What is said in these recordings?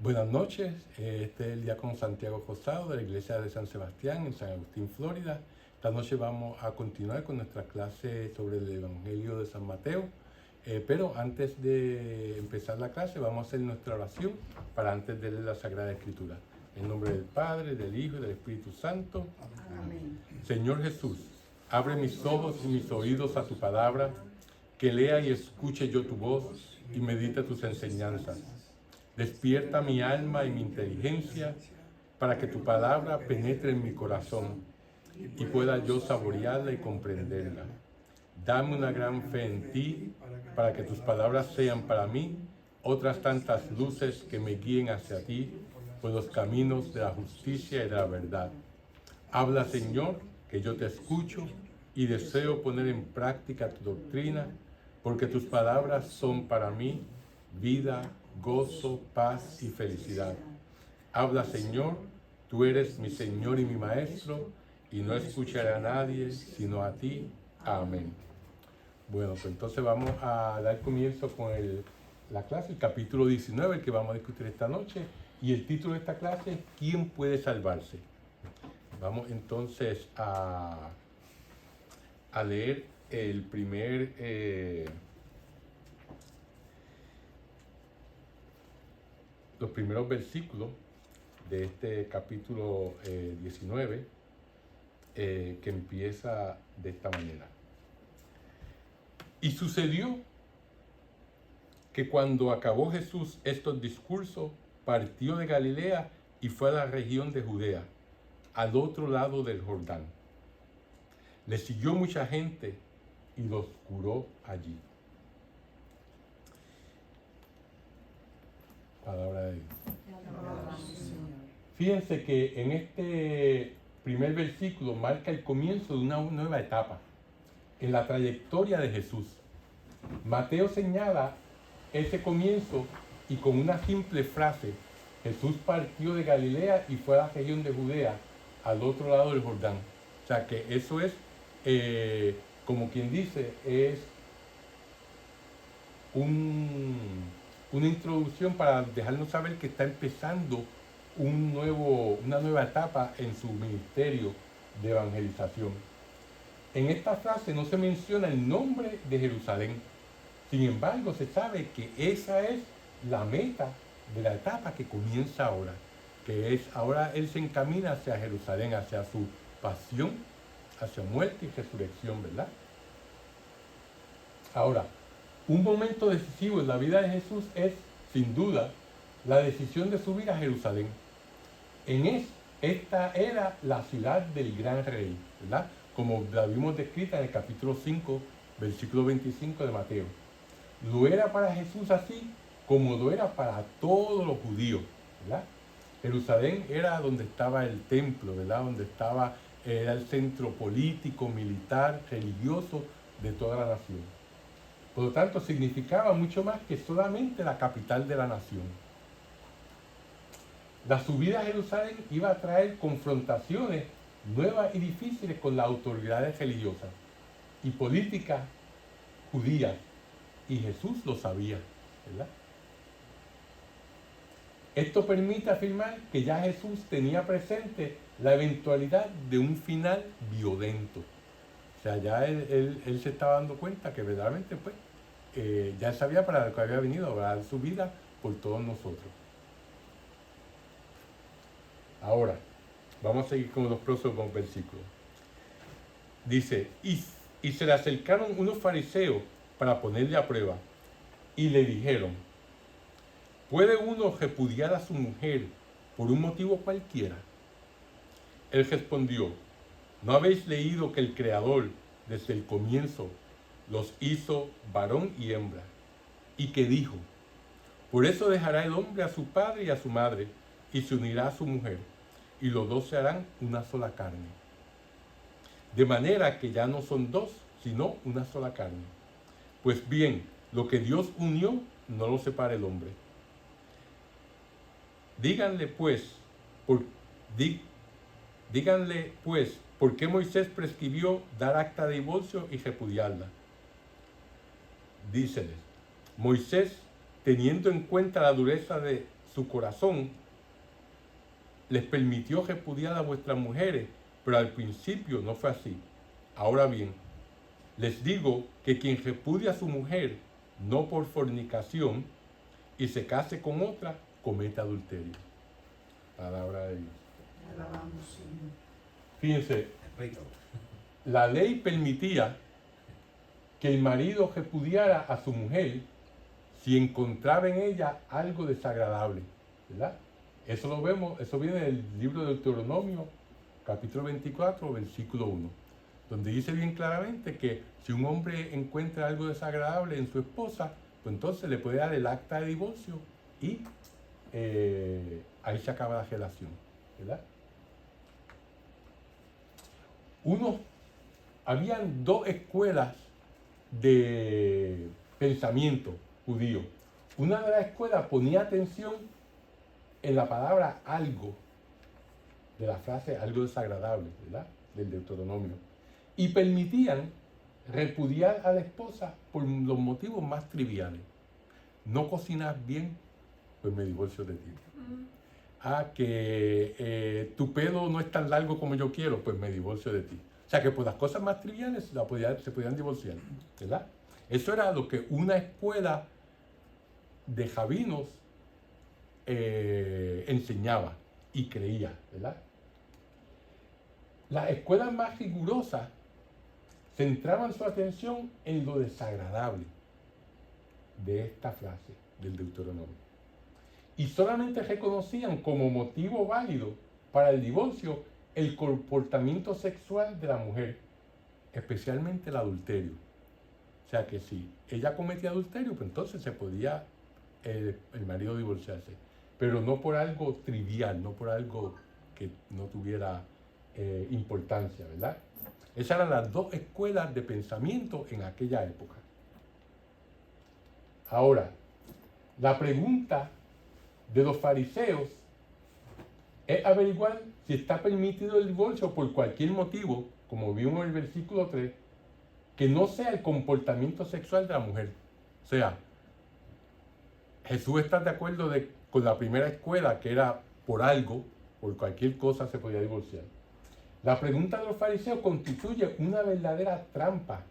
Buenas noches, este es el diácono Santiago Rosado de la iglesia de San Sebastián en San Agustín, Florida. Esta noche vamos a continuar con nuestra clase sobre el Evangelio de San Mateo, pero antes de empezar la clase vamos a hacer nuestra oración para antes de leer la Sagrada Escritura. En nombre del Padre, del Hijo y del Espíritu Santo. Amén. Señor Jesús, abre mis ojos y mis oídos a tu palabra, que lea y escuche yo tu voz y medite tus enseñanzas. Despierta mi alma y mi inteligencia para que tu palabra penetre en mi corazón y pueda yo saborearla y comprenderla. Dame una gran fe en ti para que tus palabras sean para mí otras tantas luces que me guíen hacia ti por los caminos de la justicia y de la verdad. Habla, Señor, que yo te escucho y deseo poner en práctica tu doctrina, porque tus palabras son para mí vida, gozo, paz y felicidad. Habla, Señor, tú eres mi Señor y mi Maestro, y no escucharé a nadie sino a ti. Amén. Bueno, pues entonces vamos a dar comienzo con la clase, el capítulo 19, el que vamos a discutir esta noche, y el título de esta clase es ¿Quién puede salvarse? Vamos entonces a leer el los primeros versículos de este capítulo 19, que empieza de esta manera. Y sucedió que cuando acabó Jesús estos discursos, partió de Galilea y fue a la región de Judea, al otro lado del Jordán. Le siguió mucha gente y los curó allí. Palabra de Dios. Fíjense que en este primer versículo marca el comienzo de una nueva etapa en la trayectoria de Jesús. Mateo señala ese comienzo y con una simple frase: Jesús partió de Galilea y fue a la región de Judea, al otro lado del Jordán. O sea que eso es, como quien dice, es una introducción para dejarnos saber que está empezando una nueva etapa en su ministerio de evangelización. En esta frase no se menciona el nombre de Jerusalén. Sin embargo, se sabe que esa es la meta de la etapa que comienza ahora, que es ahora él se encamina hacia Jerusalén, hacia su pasión, hacia muerte y resurrección, ¿verdad? Ahora, un momento decisivo en la vida de Jesús es, sin duda, la decisión de subir a Jerusalén. Esta era la ciudad del gran rey, ¿verdad? Como la vimos descrita en el capítulo 5, versículo 25 de Mateo. Lo era para Jesús así como lo era para todos los judíos, ¿verdad? Jerusalén era donde estaba el templo, ¿verdad? Era el centro político, militar, religioso de toda la nación. Por lo tanto, significaba mucho más que solamente la capital de la nación. La subida a Jerusalén iba a traer confrontaciones nuevas y difíciles con las autoridades religiosas y políticas judías, y Jesús lo sabía, ¿verdad? Esto permite afirmar que ya Jesús tenía presente la eventualidad de un final violento. O sea, ya él se estaba dando cuenta que verdaderamente pues, ya sabía para lo que había venido, a dar su vida por todos nosotros. Ahora, vamos a seguir con los próximos versículos. Dice, y se le acercaron unos fariseos para ponerle a prueba, y le dijeron: ¿puede uno repudiar a su mujer por un motivo cualquiera? Él respondió: ¿no habéis leído que el Creador desde el comienzo los hizo varón y hembra? Y que dijo: por eso dejará el hombre a su padre y a su madre, y se unirá a su mujer, y los dos se harán una sola carne. De manera que ya no son dos, sino una sola carne. Pues bien, lo que Dios unió, no lo separa el hombre. Díganle pues, ¿por qué Moisés prescribió dar acta de divorcio y repudiarla? Díceles: Moisés, teniendo en cuenta la dureza de su corazón les permitió repudiar a vuestras mujeres, pero al principio no fue así. Ahora bien, les digo que quien repudia a su mujer, no por fornicación, y se case con otra, comete adulterio. Palabra de Dios. Alabamos, Señor. Fíjense, la ley permitía que el marido repudiara a su mujer si encontraba en ella algo desagradable, ¿verdad? Eso lo vemos, eso viene del libro de Deuteronomio, capítulo 24, versículo 1, donde dice bien claramente que si un hombre encuentra algo desagradable en su esposa, pues entonces le puede dar el acta de divorcio y ahí se acaba la relación, ¿verdad? Habían dos escuelas de pensamiento judío. Una de las escuelas ponía atención en la palabra algo, de la frase algo desagradable, ¿verdad? Del Deuteronomio. Y permitían repudiar a la esposa por los motivos más triviales. No cocinas bien, pues me divorcio de ti. Que tu pelo no es tan largo como yo quiero, pues me divorcio de ti. O sea que por las cosas más triviales se podían divorciar, ¿verdad? Eso era lo que una escuela de rabinos enseñaba y creía, ¿verdad? Las escuelas más rigurosas centraban su atención en lo desagradable de esta frase del Deuteronomio y solamente reconocían como motivo válido para el divorcio el comportamiento sexual de la mujer, especialmente el adulterio. O sea que si ella cometía adulterio, pues entonces se podía el marido divorciarse, pero no por algo trivial, no por algo que no tuviera importancia, ¿verdad? Esas eran las dos escuelas de pensamiento en aquella época. Ahora, la pregunta de los fariseos es averiguar si está permitido el divorcio por cualquier motivo, como vimos en el versículo 3, que no sea el comportamiento sexual de la mujer. O sea, Jesús está de acuerdo con la primera escuela, que era por algo, por cualquier cosa se podía divorciar. La pregunta de los fariseos constituye una verdadera trampa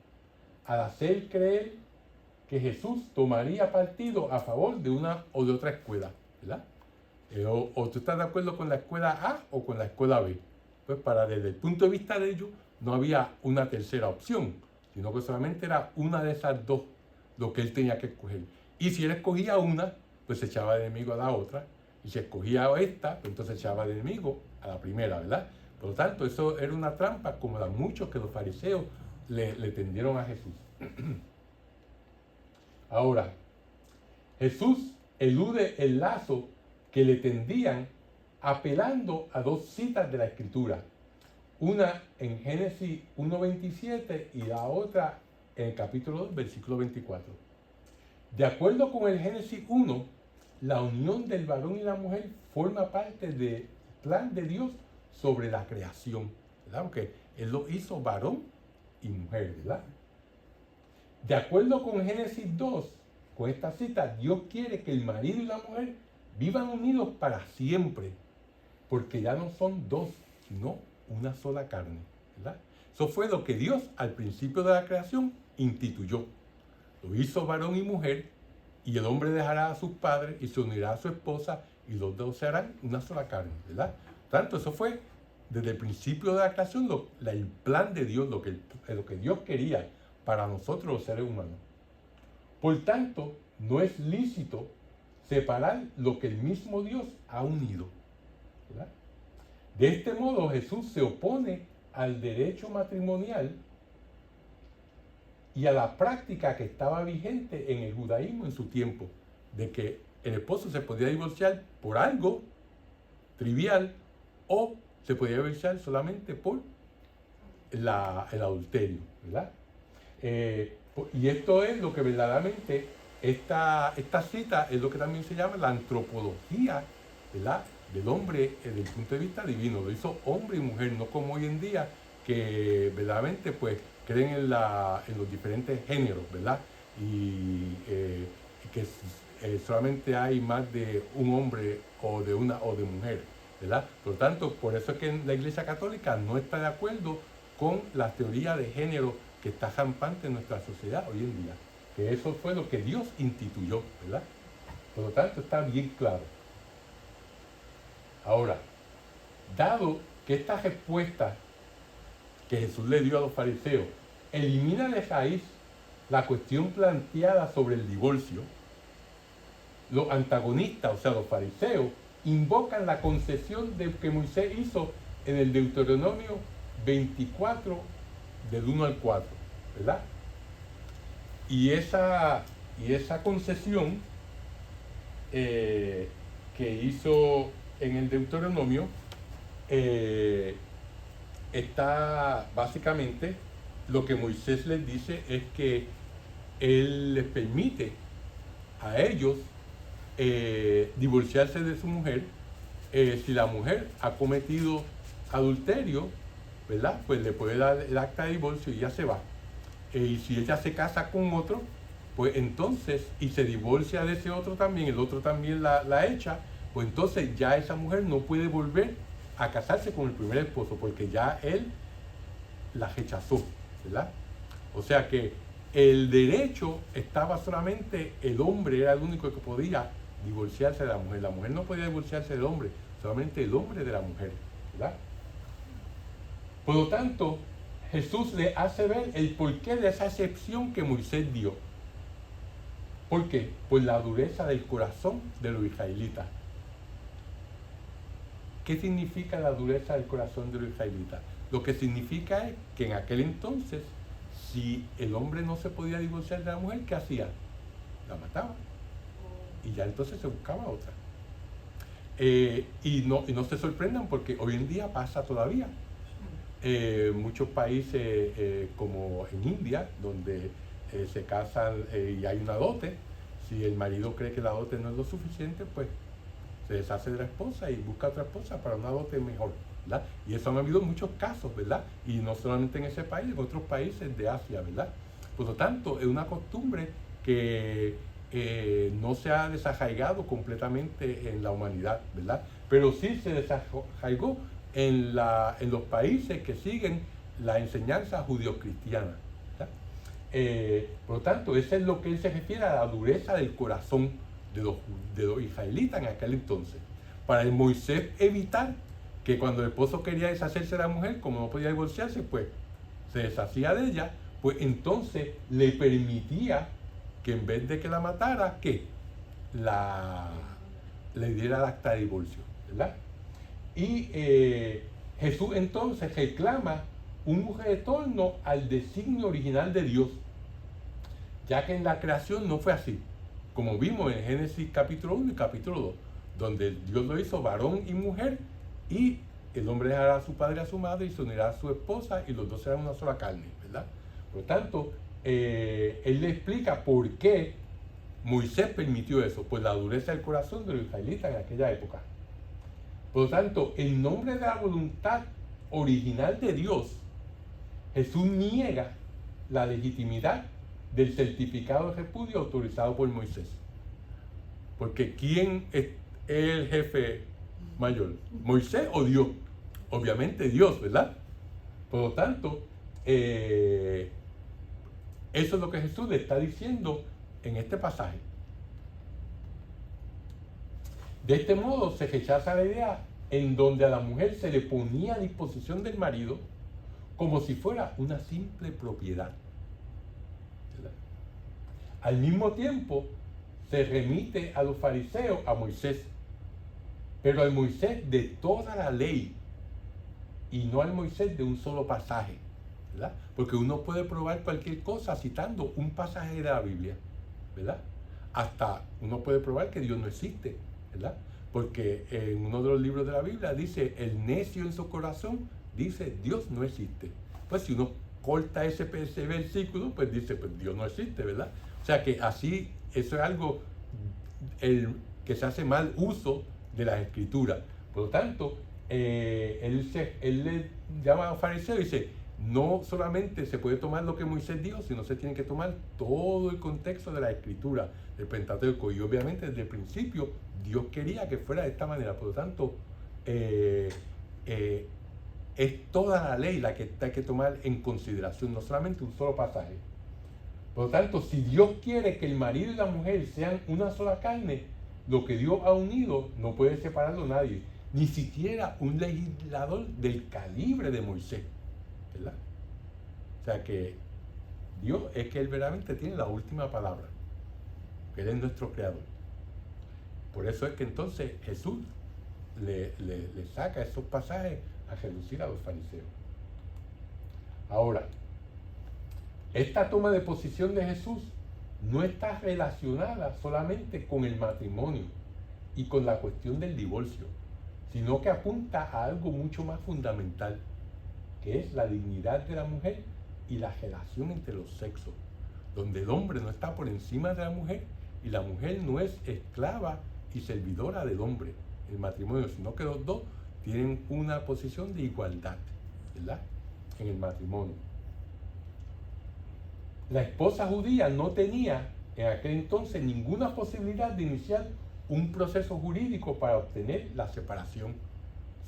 al hacer creer que Jesús tomaría partido a favor de una o de otra escuela, ¿verdad? O tú estás de acuerdo con la escuela A o con la escuela B. Pues desde el punto de vista de ellos no había una tercera opción, sino que solamente era una de esas dos lo que él tenía que escoger. Y si él escogía una, pues se echaba de enemigo a la otra. Y si escogía esta, pues entonces se echaba de enemigo a la primera, ¿verdad? Por lo tanto, eso era una trampa como la muchos que los fariseos le tendieron a Jesús. Ahora, Jesús elude el lazo que le tendían apelando a dos citas de la Escritura. Una en Génesis 1:27 y la otra en el capítulo 2, versículo 24. De acuerdo con el Génesis 1, la unión del varón y la mujer forma parte del plan de Dios sobre la creación, ¿verdad? Porque Él lo hizo varón y mujer, ¿verdad? De acuerdo con Génesis 2, con esta cita, Dios quiere que el marido y la mujer vivan unidos para siempre, porque ya no son dos, sino una sola carne, ¿verdad? Eso fue lo que Dios al principio de la creación instituyó. Lo hizo varón y mujer, y el hombre dejará a sus padres y se unirá a su esposa, y los dos serán una sola carne, ¿verdad? Tanto eso fue desde el principio de la creación el plan de Dios, lo que Dios quería para nosotros los seres humanos. Por tanto, no es lícito separar lo que el mismo Dios ha unido, ¿verdad? De este modo, Jesús se opone al derecho matrimonial y a la práctica que estaba vigente en el judaísmo en su tiempo, de que el esposo se podía divorciar por algo trivial o se podía divorciar solamente por el adulterio, ¿verdad? Y esto es lo que verdaderamente, esta cita es lo que también se llama la antropología, ¿verdad?, del hombre desde el punto de vista divino. Lo hizo hombre y mujer, no como hoy en día, que verdaderamente pues creen en los diferentes géneros, ¿verdad? Y que solamente hay más de un hombre o de mujer, ¿verdad? Por lo tanto, por eso es que la Iglesia Católica no está de acuerdo con la teoría de género que está rampante en nuestra sociedad hoy en día, que eso fue lo que Dios instituyó, ¿verdad? Por lo tanto, está bien claro. Ahora, dado que esta respuesta que Jesús le dio a los fariseos elimina de raíz la cuestión planteada sobre el divorcio, los antagonistas, o sea, los fariseos, invocan la concesión de que Moisés hizo en el Deuteronomio 24, del 1 al 4, ¿verdad? Y esa concesión que hizo en el Deuteronomio está básicamente, lo que Moisés les dice es que él les permite a ellos divorciarse de su mujer si la mujer ha cometido adulterio, ¿verdad? Pues le puede dar el acta de divorcio y ya se va. Y si ella se casa con otro, pues entonces, y se divorcia de ese otro también, el otro también la echa, pues entonces ya esa mujer no puede volver a casarse con el primer esposo porque ya él la rechazó, ¿verdad? O sea que el derecho estaba solamente, el hombre era el único que podía divorciarse de la mujer no podía divorciarse del hombre, solamente el hombre de la mujer, ¿verdad? Por lo tanto, Jesús le hace ver el porqué de esa excepción que Moisés dio. ¿Por qué? Por la dureza del corazón de los israelitas. ¿Qué significa la dureza del corazón de los israelitas? Lo que significa es que en aquel entonces, si el hombre no se podía divorciar de la mujer, ¿qué hacía? La mataba. Y ya entonces se buscaba otra. Y no se sorprendan porque hoy en día pasa todavía. Muchos países como en India, donde se casan y hay una dote, si el marido cree que la dote no es lo suficiente, pues se deshace de la esposa y busca otra esposa para una dote mejor, ¿verdad? Y eso han habido muchos casos, ¿verdad? Y no solamente en ese país, en otros países de Asia, ¿verdad? Por lo tanto, es una costumbre que no se ha desarraigado completamente en la humanidad, ¿verdad? Pero sí se desarraigó en los países que siguen la enseñanza judio-cristiana, ¿verdad? Por lo tanto, eso es lo que él se refiere a la dureza del corazón de los israelitas en aquel entonces. Para el Moisés evitar que cuando el esposo quería deshacerse de la mujer, como no podía divorciarse, pues se deshacía de ella, pues entonces le permitía que en vez de que la matara, que le diera el acta de divorcio, ¿verdad? Y Jesús entonces reclama un retorno al designio original de Dios, ya que en la creación no fue así, como vimos en Génesis capítulo 1 y capítulo 2, donde Dios lo hizo varón y mujer, y el hombre dejará a su padre y a su madre y se unirá a su esposa y los dos serán una sola carne, ¿verdad? Por lo tanto, él le explica por qué Moisés permitió eso, pues la dureza del corazón de los israelitas en aquella época. Por lo tanto, en nombre de la voluntad original de Dios, Jesús niega la legitimidad del certificado de repudio autorizado por Moisés. Porque ¿quién es el jefe mayor? ¿Moisés o Dios? Obviamente Dios, ¿verdad? Por lo tanto, eso es lo que Jesús le está diciendo en este pasaje. De este modo se rechaza la idea en donde a la mujer se le ponía a disposición del marido como si fuera una simple propiedad, ¿verdad? Al mismo tiempo se remite a los fariseos a Moisés, pero al Moisés de toda la ley y no al Moisés de un solo pasaje, ¿verdad? Porque uno puede probar cualquier cosa citando un pasaje de la Biblia, ¿verdad? Hasta uno puede probar que Dios no existe, ¿verdad? Porque en uno de los libros de la Biblia dice, el necio en su corazón dice, Dios no existe. Pues si uno corta ese versículo, pues dice, pues Dios no existe, ¿verdad? O sea que así, eso es algo que se hace mal uso de las escrituras. Por lo tanto, él le llama a los fariseos y dice, no solamente se puede tomar lo que Moisés dijo, sino se tiene que tomar todo el contexto de la Escritura, del Pentateuco. Y obviamente desde el principio Dios quería que fuera de esta manera. Por lo tanto, es toda la ley la que hay que tomar en consideración, no solamente un solo pasaje. Por lo tanto, si Dios quiere que el marido y la mujer sean una sola carne, lo que Dios ha unido no puede separarlo nadie, ni siquiera un legislador del calibre de Moisés, ¿verdad? O sea que Dios es que Él verdaderamente tiene la última palabra, que Él es nuestro creador. Por eso es que entonces Jesús le saca esos pasajes a relucir a los fariseos. Ahora, esta toma de posición de Jesús no está relacionada solamente con el matrimonio y con la cuestión del divorcio, sino que apunta a algo mucho más fundamental, que es la dignidad de la mujer y la relación entre los sexos, donde el hombre no está por encima de la mujer y la mujer no es esclava y servidora del hombre, el matrimonio, sino que los dos tienen una posición de igualdad, ¿verdad?, en el matrimonio. La esposa judía no tenía en aquel entonces ninguna posibilidad de iniciar un proceso jurídico para obtener la separación.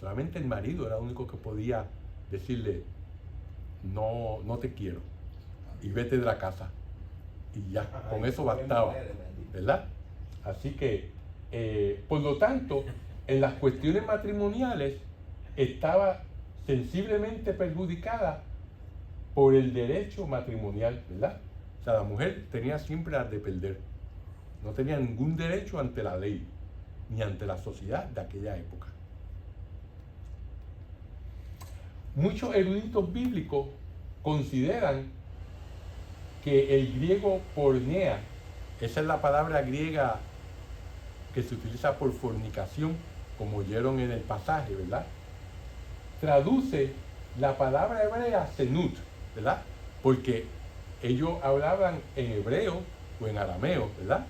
Solamente el marido era el único que podía decirle, no te quiero, y vete de la casa. Y ya, con eso bastaba, ¿verdad? Así que, por lo tanto, en las cuestiones matrimoniales estaba sensiblemente perjudicada por el derecho matrimonial, ¿verdad? O sea, la mujer tenía siempre las de perder. No tenía ningún derecho ante la ley, ni ante la sociedad de aquella época. Muchos eruditos bíblicos consideran que el griego pornea, esa es la palabra griega que se utiliza por fornicación, como oyeron en el pasaje, ¿verdad?, traduce la palabra hebrea senut, ¿verdad? Porque ellos hablaban en hebreo o en arameo, ¿verdad?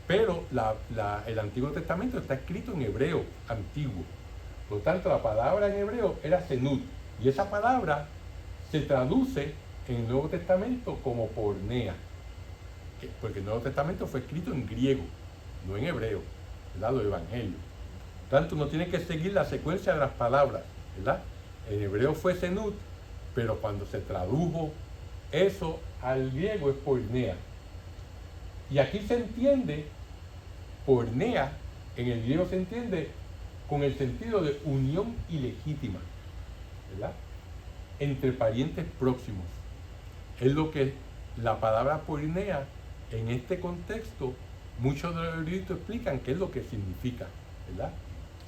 Pero el Antiguo Testamento está escrito en hebreo antiguo. Por lo tanto, la palabra en hebreo era senut. Y esa palabra se traduce en el Nuevo Testamento como pornea. Porque el Nuevo Testamento fue escrito en griego, no en hebreo, ¿verdad?, los evangelios. Por tanto, uno tiene que seguir la secuencia de las palabras, ¿verdad? En hebreo fue senut, pero cuando se tradujo eso al griego es pornea. Y aquí se entiende, pornea, en el griego se entiende con el sentido de unión ilegítima, ¿verdad?, entre parientes próximos. Es lo que la palabra pornea, en este contexto, muchos de los eruditos explican qué es lo que significa, ¿verdad?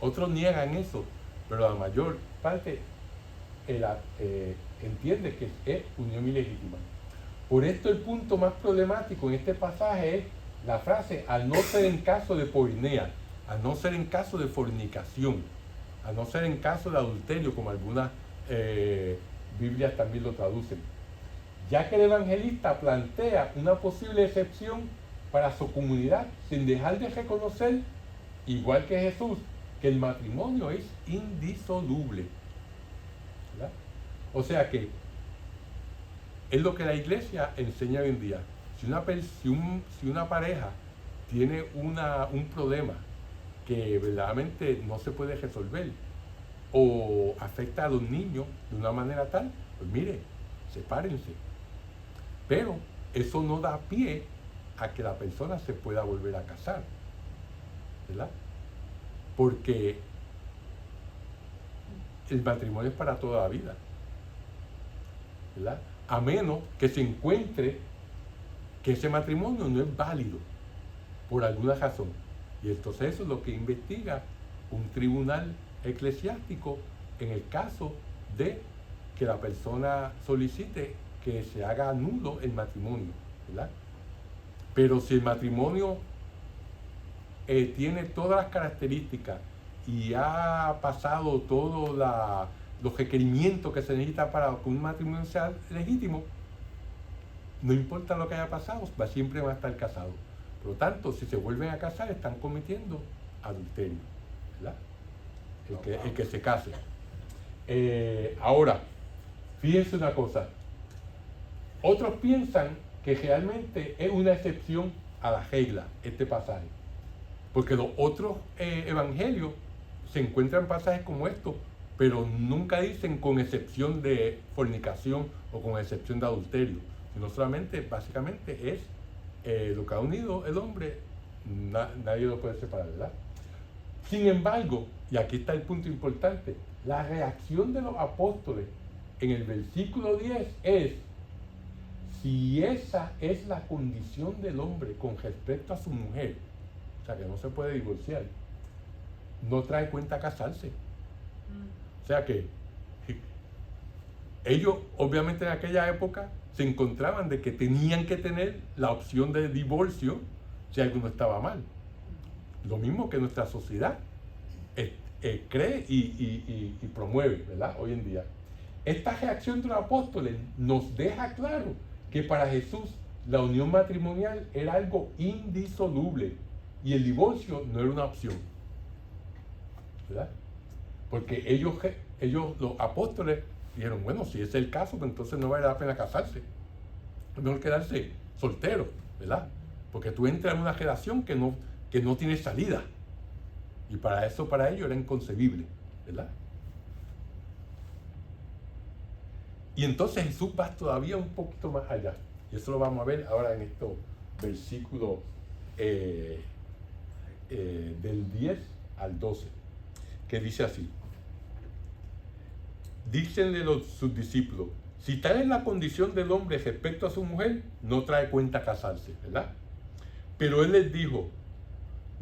Otros niegan eso, pero la mayor parte entiende que es unión ilegítima. Por esto el punto más problemático en este pasaje es la frase al no ser en caso de pornea, a no ser en caso de fornicación, a no ser en caso de adulterio, como algunas Biblias también lo traducen, ya que el evangelista plantea una posible excepción para su comunidad sin dejar de reconocer, igual que Jesús, que el matrimonio es indisoluble, ¿verdad? O sea que es lo que la iglesia enseña hoy en día. Si una pareja tiene un problema que verdaderamente no se puede resolver o afecta a los niños de una manera tal, pues mire, sepárense. Pero eso no da pie a que la persona se pueda volver a casar, ¿verdad? Porque el matrimonio es para toda la vida, ¿verdad? A menos que se encuentre que ese matrimonio no es válido por alguna razón. Y entonces eso es lo que investiga un tribunal eclesiástico en el caso de que la persona solicite que se haga nulo el matrimonio, ¿verdad? Pero si el matrimonio tiene todas las características y ha pasado todos los requerimientos que se necesita para que un matrimonio sea legítimo, no importa lo que haya pasado, siempre va a estar casado. Por lo tanto, si se vuelven a casar, están cometiendo adulterio, ¿verdad? El que se case. Ahora, fíjense una cosa. Otros piensan que realmente es una excepción a la regla, este pasaje. Porque los otros evangelios se encuentran pasajes como estos, pero nunca dicen con excepción de fornicación o con excepción de adulterio, sino solamente, básicamente, es lo que ha unido el hombre, nadie lo puede separar, ¿verdad? Sin embargo, y aquí está el punto importante, la reacción de los apóstoles en el versículo 10 es: si esa es la condición del hombre con respecto a su mujer, o sea que no se puede divorciar, no trae cuenta casarse. O sea que ellos obviamente en aquella época se encontraban de que tenían que tener la opción de divorcio si algo no estaba mal. Lo mismo que nuestra sociedad cree y promueve, ¿verdad? Hoy en día. Esta reacción de los apóstoles nos deja claro que para Jesús la unión matrimonial era algo indisoluble y el divorcio no era una opción, ¿verdad? Porque ellos, los apóstoles, dijeron: bueno, si ese es el caso, pues entonces no vale la pena casarse. Es mejor quedarse soltero, ¿verdad? Porque tú entras en una relación que no tiene salida. Y para eso, para ellos, era inconcebible, ¿verdad? Y entonces Jesús va todavía un poquito más allá. Y eso lo vamos a ver ahora en estos versículos del 10 al 12, que dice así: dícenle sus discípulos, si tal es la condición del hombre respecto a su mujer, no trae cuenta casarse, ¿verdad? Pero él les dijo: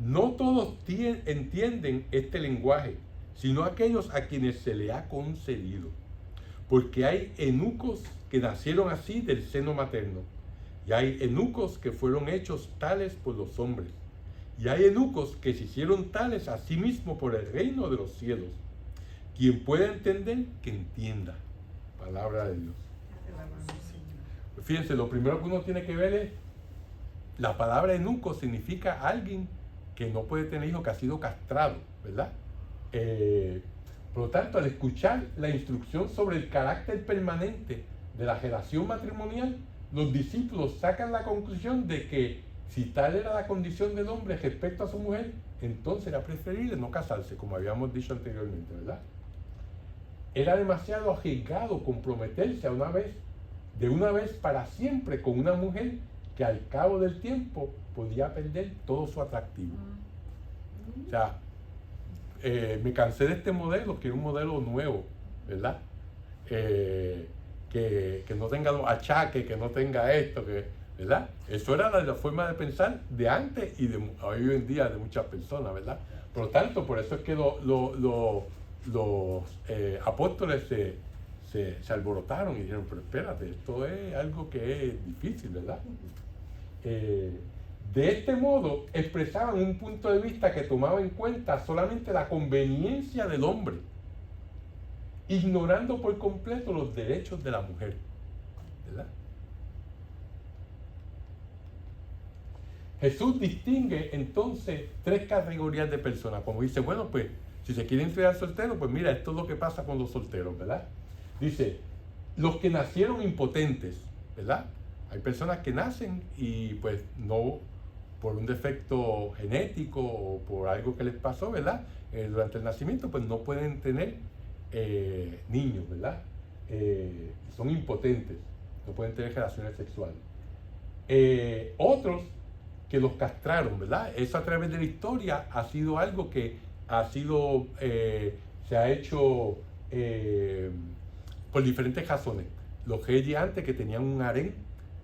no todos entienden este lenguaje, sino aquellos a quienes se le ha concedido. Porque hay eunucos que nacieron así del seno materno, y hay eunucos que fueron hechos tales por los hombres, y hay eunucos que se hicieron tales a sí mismos por el reino de los cielos. Quien pueda entender, que entienda. Palabra de Dios. Pues fíjense, lo primero que uno tiene que ver es, la palabra eunuco significa alguien que no puede tener hijos, que ha sido castrado, ¿verdad? Por lo tanto, al escuchar la instrucción sobre el carácter permanente de la relación matrimonial, los discípulos sacan la conclusión de que si tal era la condición del hombre respecto a su mujer, entonces era preferible no casarse, como habíamos dicho anteriormente, ¿verdad? Era demasiado arriesgado comprometerse de una vez para siempre con una mujer que al cabo del tiempo podía perder todo su atractivo. O sea, me cansé de este modelo, que es un modelo nuevo, ¿verdad? Que no tenga los achaques, que no tenga esto, ¿verdad? Eso era la forma de pensar de antes y de hoy en día de muchas personas, ¿verdad? Por lo tanto, por eso es que los apóstoles se alborotaron y dijeron: pero espérate, esto es algo que es difícil, ¿verdad? De este modo expresaban un punto de vista que tomaba en cuenta solamente la conveniencia del hombre, ignorando por completo los derechos de la mujer, ¿verdad? Jesús distingue entonces tres categorías de personas. Como dice: bueno, pues si se quieren quedar solteros, pues mira, esto es lo que pasa con los solteros, ¿verdad? Dice: los que nacieron impotentes, ¿verdad? Hay personas que nacen y pues no, por un defecto genético o por algo que les pasó, ¿verdad? Durante el nacimiento, pues no pueden tener niños, ¿verdad? Son impotentes, no pueden tener relaciones sexuales. Otros que los castraron, ¿verdad? Eso a través de la historia ha sido algo que se ha hecho por diferentes razones. Los reyes antes, que tenían un harén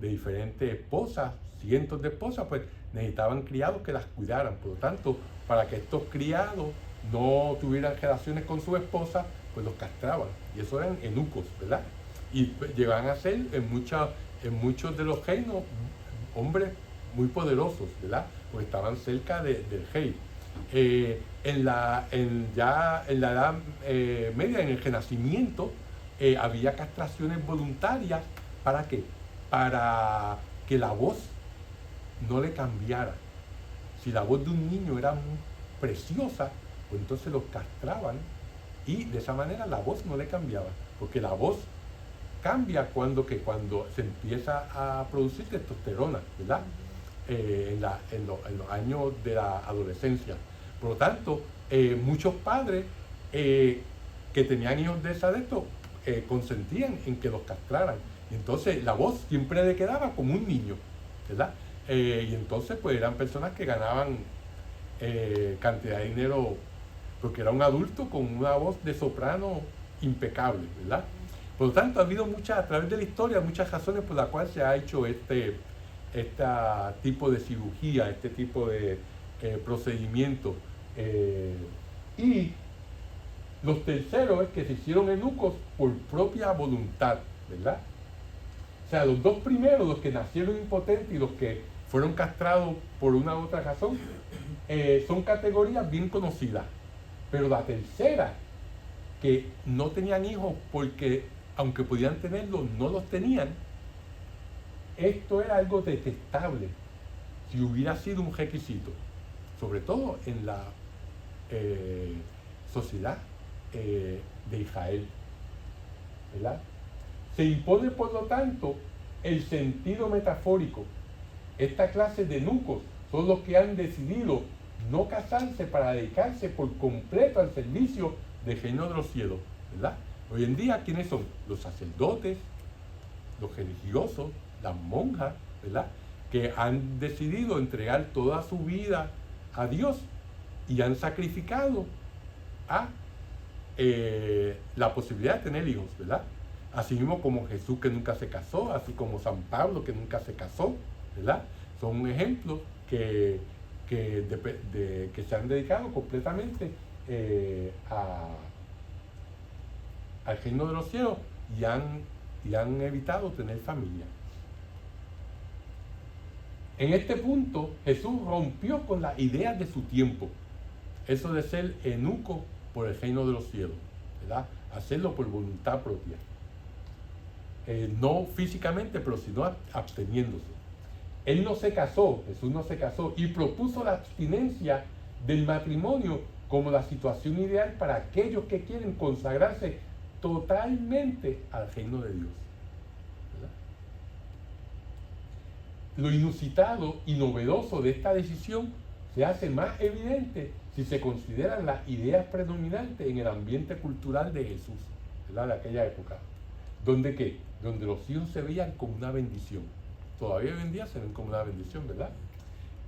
de diferentes esposas, cientos de esposas, pues necesitaban criados que las cuidaran. Por lo tanto, para que estos criados no tuvieran relaciones con su esposa, pues los castraban. Y eso eran eunucos, ¿verdad? Y pues, llegaban a ser en muchos de los reinos hombres muy poderosos, ¿verdad? Porque estaban cerca del rey. En la Edad Media, en el Renacimiento, había castraciones voluntarias. ¿Para qué? Para que la voz no le cambiara. Si la voz de un niño era muy preciosa, pues entonces los castraban Y de esa manera la voz no le cambiaba, porque la voz cambia cuando se empieza a producir testosterona, ¿verdad? En los años de la adolescencia. Por lo tanto, muchos padres que tenían hijos de esa de esto consentían en que los castraran. Y entonces la voz siempre le quedaba como un niño, ¿verdad? Y entonces pues eran personas que ganaban cantidad de dinero, porque era un adulto con una voz de soprano impecable, ¿verdad? Por lo tanto, ha habido a través de la historia, muchas razones por las cuales se ha hecho este tipo de cirugía, este tipo de procedimiento. Y los terceros es que se hicieron eunucos por propia voluntad, ¿verdad? O sea, los dos primeros, los que nacieron impotentes y los que fueron castrados por una u otra razón, son categorías bien conocidas. Pero la tercera, que no tenían hijos porque, aunque podían tenerlos, no los tenían, esto era algo detestable si hubiera sido un requisito, sobre todo en la sociedad de Israel, ¿verdad? Se impone, por lo tanto, el sentido metafórico. Esta clase de eunucos son los que han decidido no casarse para dedicarse por completo al servicio del reino de los cielos, ¿verdad? Hoy en día, ¿quiénes son? Los sacerdotes, los religiosos, las monjas, ¿verdad? Que han decidido entregar toda su vida a Dios y han sacrificado a la posibilidad de tener hijos, ¿verdad? Así mismo como Jesús, que nunca se casó, así como San Pablo, que nunca se casó, ¿verdad? Son ejemplos que se han dedicado completamente al reino de los cielos y han evitado tener familia. En este punto, Jesús rompió con las ideas de su tiempo, eso de ser eunuco por el reino de los cielos, ¿verdad? Hacerlo por voluntad propia. No físicamente, pero sino absteniéndose. Él no se casó, Jesús no se casó, y propuso la abstinencia del matrimonio como la situación ideal para aquellos que quieren consagrarse totalmente al reino de Dios, ¿verdad? Lo inusitado y novedoso de esta decisión se hace más evidente si se consideran las ideas predominantes en el ambiente cultural de Jesús, ¿verdad? De aquella época. ¿Dónde qué? Donde los hijos se veían como una bendición. Todavía hoy en día se ven como una bendición, ¿verdad?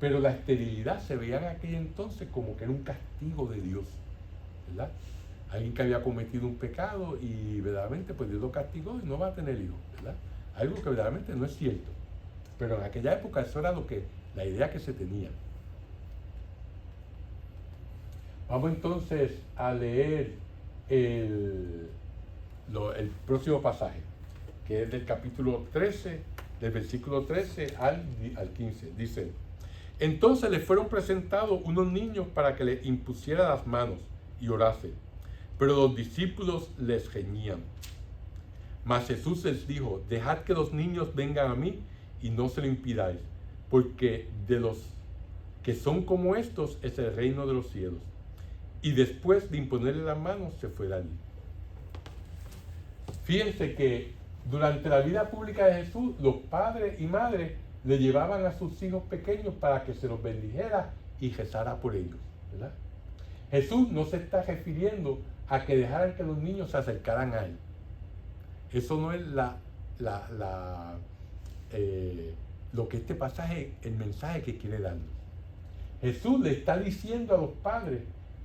Pero la esterilidad se veía en aquel entonces como que era un castigo de Dios, ¿verdad? Alguien que había cometido un pecado y verdaderamente pues Dios lo castigó y no va a tener hijos, ¿verdad? Algo que verdaderamente no es cierto. Pero en aquella época eso era la idea que se tenía. Vamos entonces a leer el próximo pasaje, que es del capítulo 13, del versículo 13 al 15. Dice: entonces les fueron presentados unos niños para que les impusiera las manos y orase, pero los discípulos les reñían. Mas Jesús les dijo: dejad que los niños vengan a mí y no se lo impidáis, porque de los que son como estos es el reino de los cielos. Y después de imponerle las manos, se fue de allí. Fíjense que durante la vida pública de Jesús, los padres y madres le llevaban a sus hijos pequeños para que se los bendijera y rezara por ellos, ¿verdad? Jesús no se está refiriendo a que dejaran que los niños se acercaran a él. Eso no es lo que este pasaje, el mensaje que quiere darnos. Jesús le está diciendo a los padres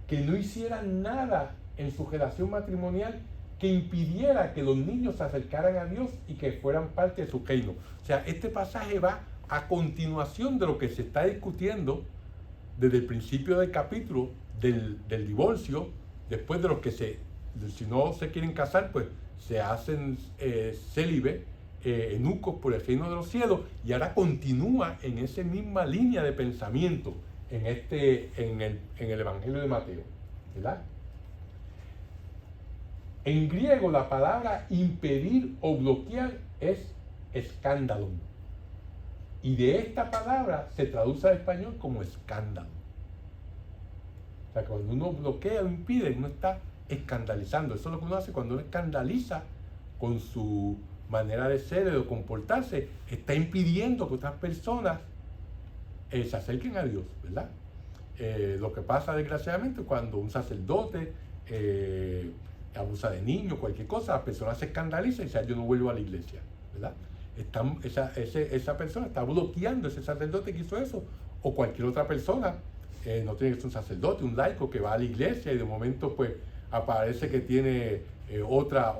que no hicieran nada en su relación matrimonial que impidiera que los niños se acercaran a Dios y que fueran parte de su reino. O sea, este pasaje va a continuación de lo que se está discutiendo desde el principio del capítulo del divorcio, después de los que si no se quieren casar, pues se hacen célibes, eunucos por el reino de los cielos, y ahora continúa en esa misma línea de pensamiento en el Evangelio de Mateo, ¿verdad? En griego la palabra impedir o bloquear es escándalo, y de esta palabra se traduce al español como escándalo. O sea, cuando uno bloquea o impide, uno está escandalizando. Eso es lo que uno hace cuando uno escandaliza con su manera de ser, de comportarse, está impidiendo que otras personas se acerquen a Dios, ¿verdad? Lo que pasa desgraciadamente cuando un sacerdote abusa de niños, cualquier cosa, la persona se escandaliza y dice, yo no vuelvo a la iglesia, ¿verdad? Esa persona está bloqueando, ese sacerdote que hizo eso, o cualquier otra persona, no tiene que ser un sacerdote, un laico que va a la iglesia y de momento pues aparece que tiene otra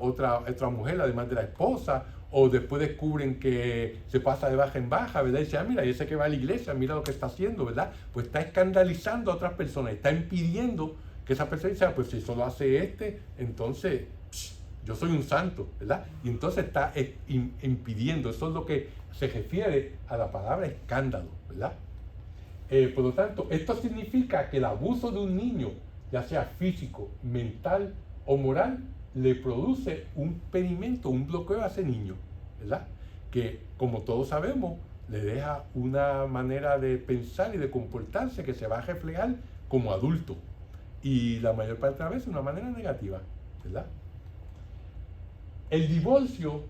mujer además de la esposa, o después descubren que se pasa de baja en baja, ¿verdad? Y dice, mira, y ese que va a la iglesia, mira lo que está haciendo, ¿verdad? Pues está escandalizando a otras personas, está impidiendo que esa persona diga, pues si eso lo hace entonces yo soy un santo, ¿verdad? Y entonces está impidiendo, eso es lo que se refiere a la palabra escándalo, ¿verdad? Por lo tanto, esto significa que el abuso de un niño, ya sea físico, mental o moral, le produce un impedimento, un bloqueo a ese niño, ¿verdad? Que, como todos sabemos, le deja una manera de pensar y de comportarse que se va a reflejar como adulto. Y la mayor parte de las veces una manera negativa, ¿verdad? El divorcio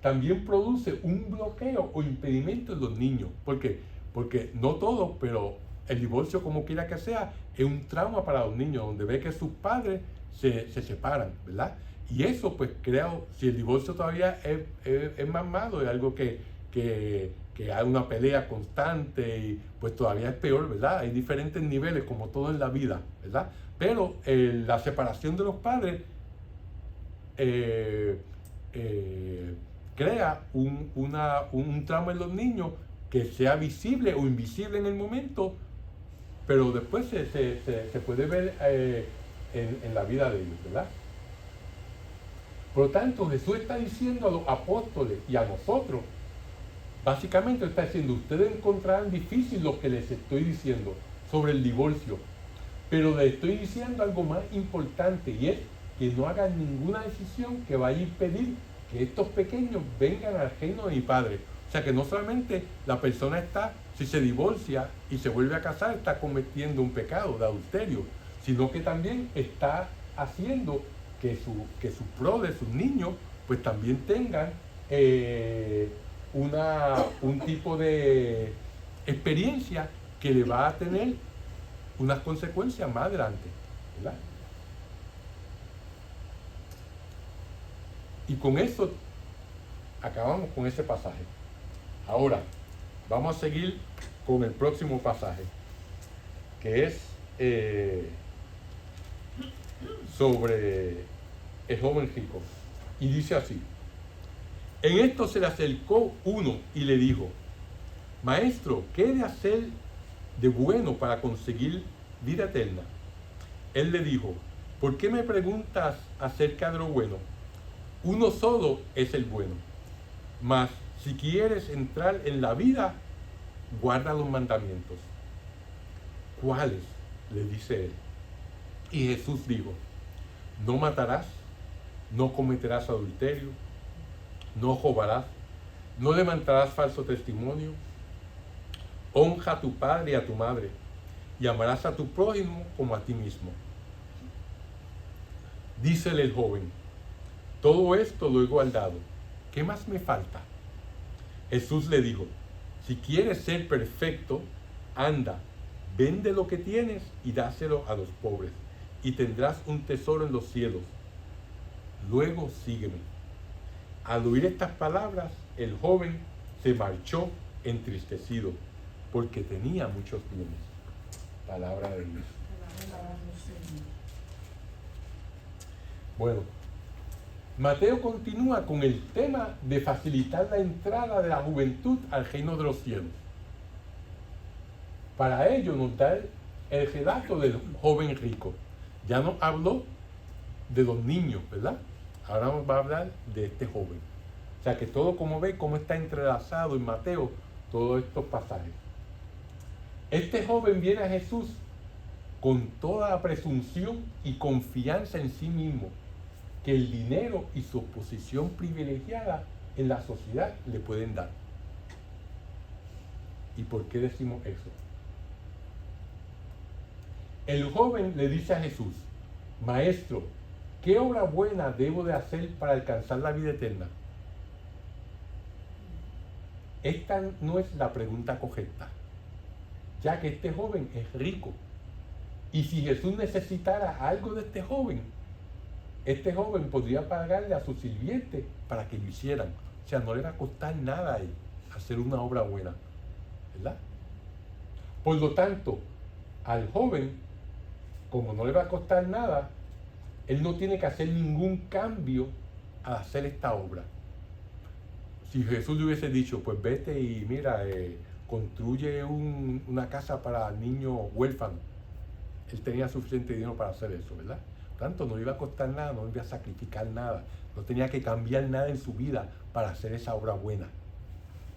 también produce un bloqueo o impedimento en los niños. ¿Por qué? Porque no todos, pero el divorcio, como quiera que sea, es un trauma para los niños, donde ve que sus padres se separan, ¿verdad? Y eso pues crea, si el divorcio todavía es más malo, es algo que hay una pelea constante y pues todavía es peor, ¿verdad? Hay diferentes niveles como todo en la vida, ¿verdad? Pero la separación de los padres crea un trauma en los niños que sea visible o invisible en el momento, pero después se puede ver en la vida de ellos, ¿verdad? Por lo tanto, Jesús está diciendo a los apóstoles y a nosotros, básicamente está diciendo, ustedes encontrarán difícil lo que les estoy diciendo sobre el divorcio, pero les estoy diciendo algo más importante, y es que no hagan ninguna decisión que vaya a impedir que estos pequeños vengan al reino de mi Padre. O sea que no solamente la persona está, si se divorcia y se vuelve a casar, está cometiendo un pecado de adulterio, sino que también está haciendo que su prole, sus niños, pues también tengan un tipo de experiencia que le va a tener unas consecuencias más adelante, ¿verdad? Y con eso acabamos con ese pasaje. Ahora, vamos a seguir con el próximo pasaje, que es sobre el joven rico. Y dice así: en esto se le acercó uno y le dijo, Maestro, ¿qué he de hacer de bueno para conseguir vida eterna? Él le dijo, ¿por qué me preguntas acerca de lo bueno? Uno solo es el bueno. Mas si quieres entrar en la vida, guarda los mandamientos. ¿Cuáles? Le dice él. Y Jesús dijo, no matarás, no cometerás adulterio, no robarás, no levantarás falso testimonio, honra a tu padre y a tu madre, y amarás a tu prójimo como a ti mismo. Dícele el joven, todo esto lo he guardado, ¿qué más me falta? Jesús le dijo, si quieres ser perfecto, anda, vende lo que tienes y dáselo a los pobres, y tendrás un tesoro en los cielos. Luego sígueme. Al oír estas palabras, el joven se marchó entristecido, porque tenía muchos bienes. Palabra de Dios. Bueno, Mateo continúa con el tema de facilitar la entrada de la juventud al reino de los cielos. Para ello nos da el relato del joven rico. Ya nos habló de los niños, ¿verdad? Ahora nos va a hablar de este joven. O sea que todo, como ve, cómo está entrelazado en Mateo todos estos pasajes. Este joven viene a Jesús con toda la presunción y confianza en sí mismo que el dinero y su posición privilegiada en la sociedad le pueden dar. ¿Y por qué decimos eso? El joven le dice a Jesús, Maestro, ¿qué obra buena debo de hacer para alcanzar la vida eterna? Esta no es la pregunta correcta, ya que este joven es rico. Y si Jesús necesitara algo de este joven podría pagarle a sus sirvientes para que lo hicieran. O sea, no le va a costar nada a él hacer una obra buena, ¿verdad? Por lo tanto, al joven, como no le va a costar nada, él no tiene que hacer ningún cambio al hacer esta obra. Si Jesús le hubiese dicho, pues vete y mira, construye una casa para niños huérfanos, él tenía suficiente dinero para hacer eso, ¿verdad? Por tanto, no le iba a costar nada, no le iba a sacrificar nada, no tenía que cambiar nada en su vida para hacer esa obra buena,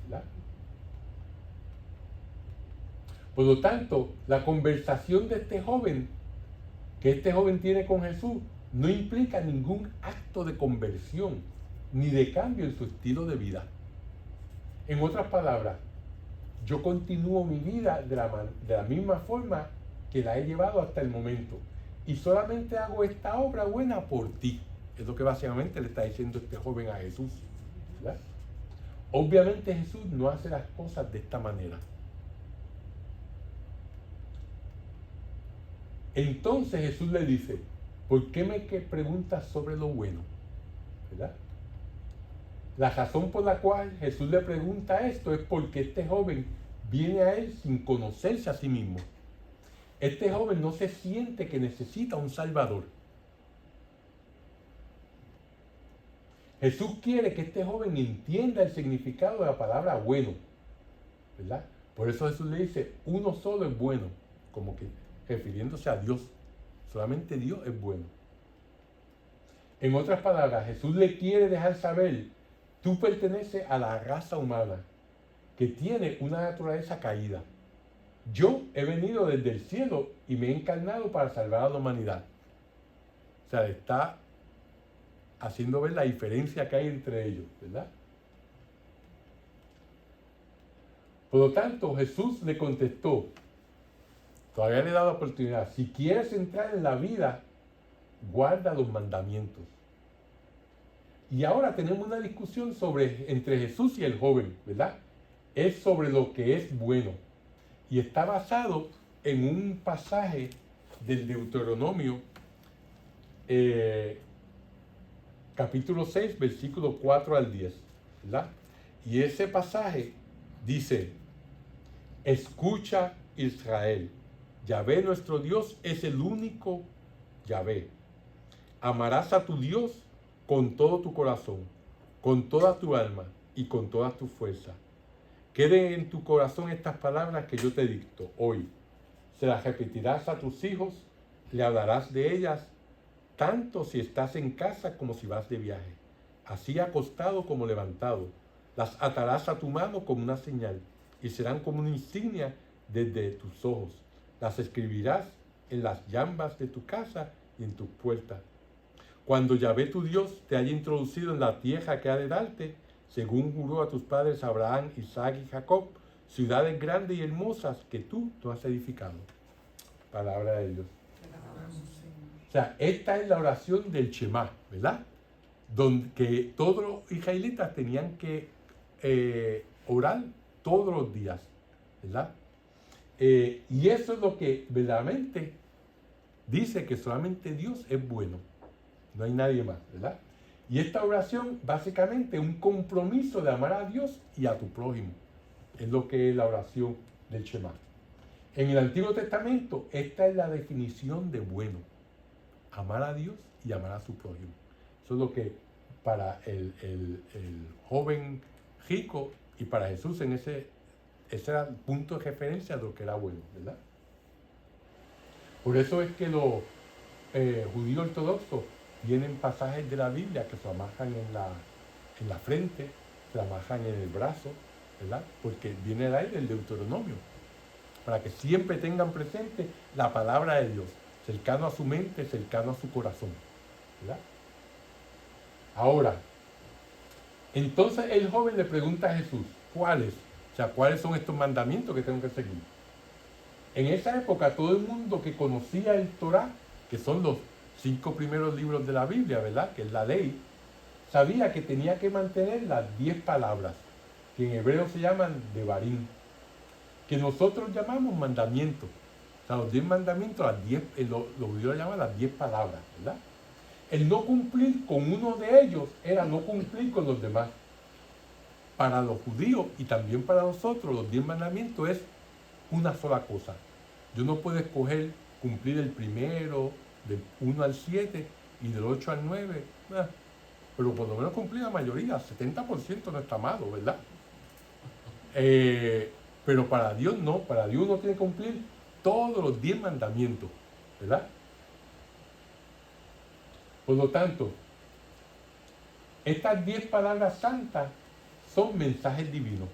¿verdad? Por lo tanto, la conversación de este joven, que este joven tiene con Jesús, no implica ningún acto de conversión, ni de cambio en su estilo de vida. En otras palabras, yo continúo mi vida de la misma forma que la he llevado hasta el momento. Y solamente hago esta obra buena por ti. Es lo que básicamente le está diciendo este joven a Jesús, ¿verdad? Obviamente Jesús no hace las cosas de esta manera. Entonces Jesús le dice, ¿por qué me preguntas sobre lo bueno? ¿Verdad? La razón por la cual Jesús le pregunta esto es porque este joven viene a él sin conocerse a sí mismo. Este joven no se siente que necesita un Salvador. Jesús quiere que este joven entienda el significado de la palabra bueno, ¿verdad? Por eso Jesús le dice, uno solo es bueno, como que refiriéndose a Dios. Solamente Dios es bueno. En otras palabras, Jesús le quiere dejar saber, tú perteneces a la raza humana, que tiene una naturaleza caída. Yo he venido desde el cielo y me he encarnado para salvar a la humanidad. O sea, está haciendo ver la diferencia que hay entre ellos, ¿verdad? Por lo tanto, Jesús le contestó, todavía le he dado la oportunidad, si quieres entrar en la vida, guarda los mandamientos. Y ahora tenemos una discusión entre Jesús y el joven, ¿verdad? Es sobre lo que es bueno. Y está basado en un pasaje del Deuteronomio, capítulo 6, versículo 4 al 10, ¿verdad? Y ese pasaje dice, escucha Israel, Yahvé nuestro Dios es el único Yahvé. Amarás a tu Dios con todo tu corazón, con toda tu alma y con toda tu fuerza. Queden en tu corazón estas palabras que yo te dicto hoy. Se las repetirás a tus hijos, le hablarás de ellas, tanto si estás en casa como si vas de viaje, así acostado como levantado. Las atarás a tu mano como una señal y serán como una insignia desde tus ojos. Las escribirás en las llambas de tu casa y en tus puertas. Cuando Yahvé tu Dios te haya introducido en la tierra que ha de darte, según juró a tus padres Abraham, Isaac y Jacob, ciudades grandes y hermosas que tú has edificado. Palabra de Dios. O sea, esta es la oración del Shema, ¿verdad? Donde todos los israelitas tenían que orar todos los días, ¿verdad? Y eso es lo que verdaderamente dice que solamente Dios es bueno. No hay nadie más, ¿verdad? Y esta oración básicamente es un compromiso de amar a Dios y a tu prójimo. Es lo que es la oración del Shema. En el Antiguo Testamento, esta es la definición de bueno. Amar a Dios y amar a su prójimo. Eso es lo que para el joven rico y para Jesús ese era el punto de referencia de lo que era bueno, ¿verdad? Por eso es que los judíos ortodoxos tienen pasajes de la Biblia que se amarran en la frente, se amarran en el brazo, ¿verdad? Porque viene de ahí del Deuteronomio, para que siempre tengan presente la palabra de Dios, cercano a su mente, cercano a su corazón, ¿verdad? Ahora, entonces el joven le pregunta a Jesús, ¿cuáles? O sea, ¿cuáles son estos mandamientos que tengo que seguir? En esa época todo el mundo que conocía el Torá, que son los 5 primeros libros de la Biblia, ¿verdad? Que es la ley, sabía que tenía que mantener las 10 palabras, que en hebreo se llaman devarim, que nosotros llamamos mandamientos. O sea, los 10 mandamientos, los judíos llaman las 10 palabras, ¿verdad? El no cumplir con uno de ellos era no cumplir con los demás. Para los judíos y también para nosotros, los 10 mandamientos es una sola cosa. Yo no puedo escoger cumplir el primero, del 1 al 7 y del 8 al 9, pero por lo menos cumplir la mayoría, 70% no está malo, ¿verdad? Pero para Dios no, para Dios uno tiene que cumplir todos los 10 mandamientos, ¿verdad? Por lo tanto, estas 10 palabras santas son mensajes divinos.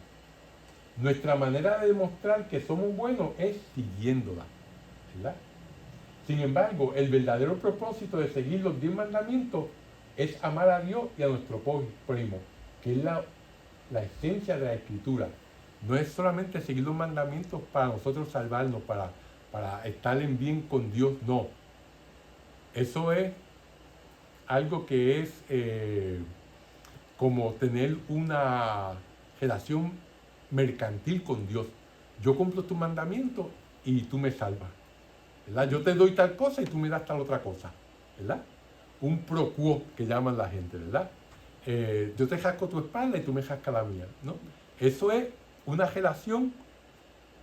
Nuestra manera de demostrar que somos buenos es siguiéndolas, ¿verdad? Sin embargo, el verdadero propósito de seguir los 10 mandamientos es amar a Dios y a nuestro prójimo, que es la esencia de la Escritura. No es solamente seguir los mandamientos para nosotros salvarnos, para estar en bien con Dios, no. Eso es algo que es como tener una relación mercantil con Dios. Yo cumplo tus mandamientos y tú me salvas, ¿verdad? Yo te doy tal cosa y tú me das tal otra cosa, ¿verdad? Un pro quo que llaman la gente, ¿verdad? Yo te jasco tu espalda y tú me jascas la mía, ¿no? Eso es una relación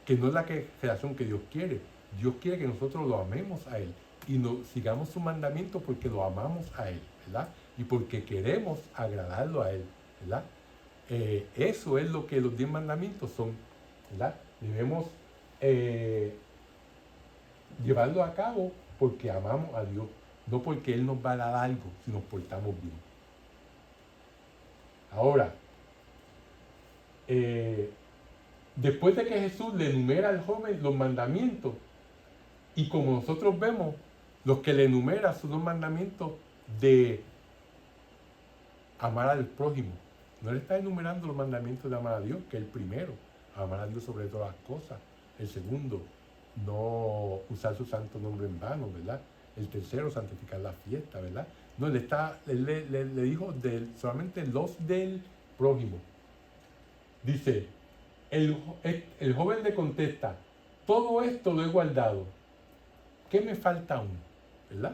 que no es la relación que Dios quiere. Dios quiere que nosotros lo amemos a Él y sigamos sus mandamientos porque lo amamos a Él, ¿verdad? Y porque queremos agradarlo a Él, ¿verdad? Eso es lo que los 10 mandamientos son, ¿verdad? Debemos llevarlo a cabo porque amamos a Dios, no porque Él nos va a dar algo si nos portamos bien. Ahora, después de que Jesús le enumera al joven los mandamientos, y como nosotros vemos, los que le enumera son los mandamientos de amar al prójimo. No le está enumerando los mandamientos de amar a Dios, que es el primero, amar a Dios sobre todas las cosas. El segundo, no usar su santo nombre en vano, ¿verdad? El tercero, santificar la fiesta, ¿verdad? No, le dijo solamente los del prójimo. Dice, el joven le contesta, todo esto lo he guardado. ¿Qué me falta aún? ¿Verdad?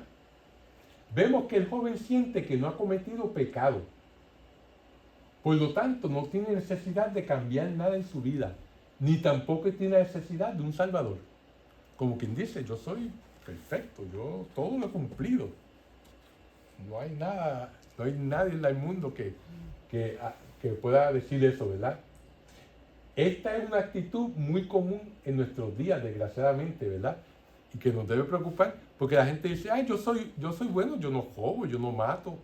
Vemos que el joven siente que no ha cometido pecado. Por lo tanto, no tiene necesidad de cambiar nada en su vida, ni tampoco tiene necesidad de un Salvador. Como quien dice, yo soy perfecto, yo todo lo he cumplido. No hay nadie en el mundo que pueda decir eso, ¿verdad? Esta es una actitud muy común en nuestros días, desgraciadamente, ¿verdad? Y que nos debe preocupar, porque la gente dice, ay, yo soy bueno, yo no robo, yo no mato,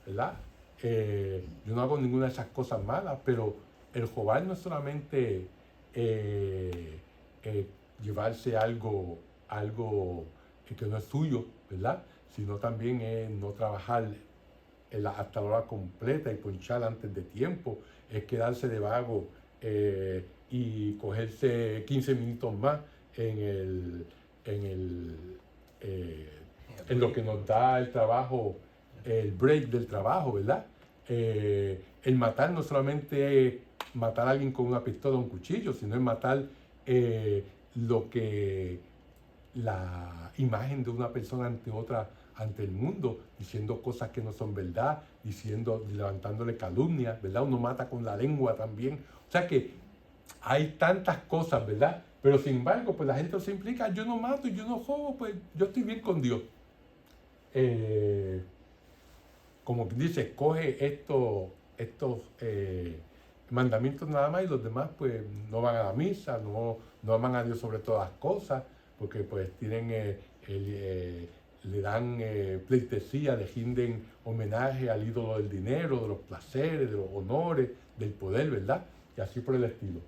¿verdad? Yo no hago ninguna de esas cosas malas, pero el robar no es solamente llevarse algo que no es suyo, ¿verdad? Sino también es no trabajar hasta la hora completa y ponchar antes de tiempo, es quedarse de vago y cogerse 15 minutos más en lo que nos da el trabajo, el break del trabajo, ¿verdad? El matar no solamente es matar a alguien con una pistola o un cuchillo, sino es matar la imagen de una persona ante otra, ante el mundo, diciendo cosas que no son verdad, levantándole calumnias, ¿verdad? Uno mata con la lengua también. O sea que hay tantas cosas, ¿verdad? Pero sin embargo, pues la gente se implica, yo no mato, yo no jodo, pues yo estoy bien con Dios. Como dice, coge estos mandamientos nada más y los demás pues no van a la misa, no aman a Dios sobre todas las cosas, porque pues tienen, le dan pleitesía, le rinden homenaje al ídolo del dinero, de los placeres, de los honores, del poder, ¿verdad? Y así por el estilo.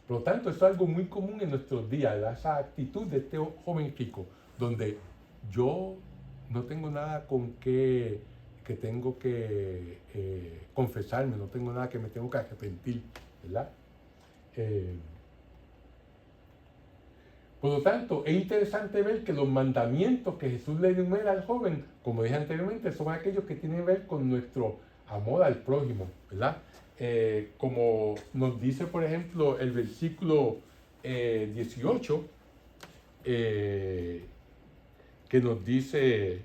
Por lo tanto, eso es algo muy común en nuestros días, ¿verdad? Esa actitud de este joven rico, donde yo no tengo nada con que tengo que confesarme, no tengo nada que me tengo que arrepentir, ¿verdad? Por lo tanto, es interesante ver que los mandamientos que Jesús le enumera al joven, como dije anteriormente, son aquellos que tienen que ver con nuestro amor al prójimo, ¿verdad? Como nos dice, por ejemplo, el versículo 18, que nos dice,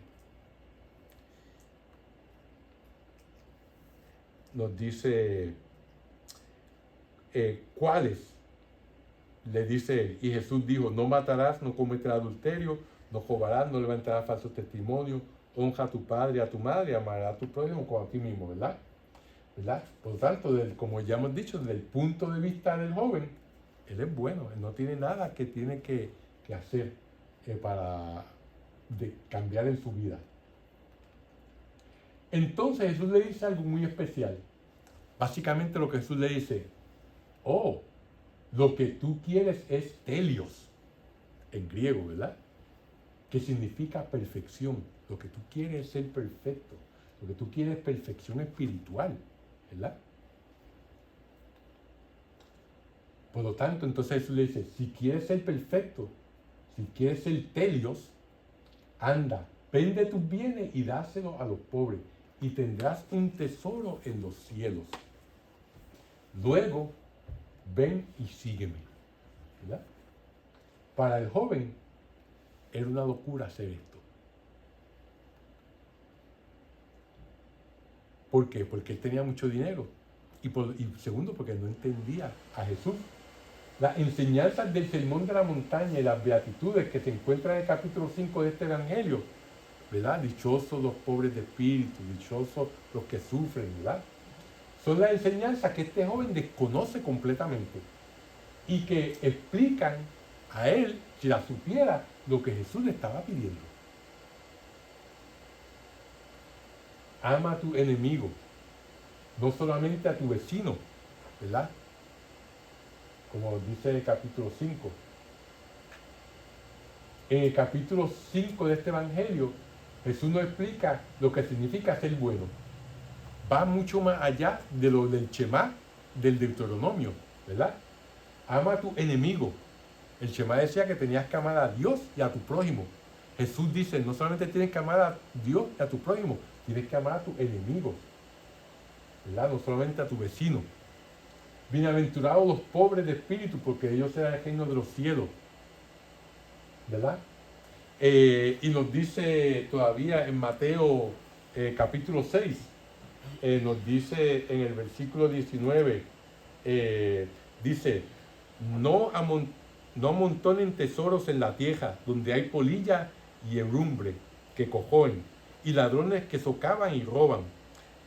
¿cuáles? Le dice él, y Jesús dijo, no matarás, no cometerás adulterio, no robarás, no levantarás falso testimonio, honra a tu padre y a tu madre, amarás a tu prójimo como a ti mismo, ¿verdad? ¿Verdad? Por lo tanto, como ya hemos dicho, desde el punto de vista del joven, él es bueno, él no tiene nada que tiene que hacer para cambiar en su vida. Entonces Jesús le dice algo muy especial. Básicamente lo que Jesús le dice, oh, lo que tú quieres es telios, en griego, ¿verdad? Que significa perfección. Lo que tú quieres es ser perfecto. Lo que tú quieres es perfección espiritual, ¿verdad? Por lo tanto, entonces Jesús le dice, si quieres ser perfecto, si quieres ser telios, anda, vende tus bienes y dáselos a los pobres, y tendrás un tesoro en los cielos. Luego, ven y sígueme, ¿verdad? Para el joven era una locura hacer esto. ¿Por qué? Porque él tenía mucho dinero. Y segundo, porque no entendía a Jesús. Las enseñanzas del Sermón de la Montaña y las beatitudes que se encuentran en el capítulo 5 de este Evangelio, ¿verdad? Dichosos los pobres de espíritu, dichosos los que sufren, ¿verdad? Son las enseñanzas que este joven desconoce completamente y que explican a él, si la supiera, lo que Jesús le estaba pidiendo. Ama a tu enemigo, no solamente a tu vecino, ¿verdad? Como dice el capítulo 5. En el capítulo 5 de este Evangelio, Jesús nos explica lo que significa ser bueno. Va mucho más allá de lo del Shema, del Deuteronomio, ¿verdad? Ama a tu enemigo. El Shema decía que tenías que amar a Dios y a tu prójimo. Jesús dice, no solamente tienes que amar a Dios y a tu prójimo, tienes que amar a tus enemigos, ¿verdad? No solamente a tu vecino. Bienaventurados los pobres de espíritu, porque ellos serán el reino de los cielos, ¿verdad? Y nos dice todavía en Mateo capítulo 6, nos dice en el versículo 19, dice, no amontonen tesoros en la tierra, donde hay polilla y herrumbre que cojoen, y ladrones que socavan y roban.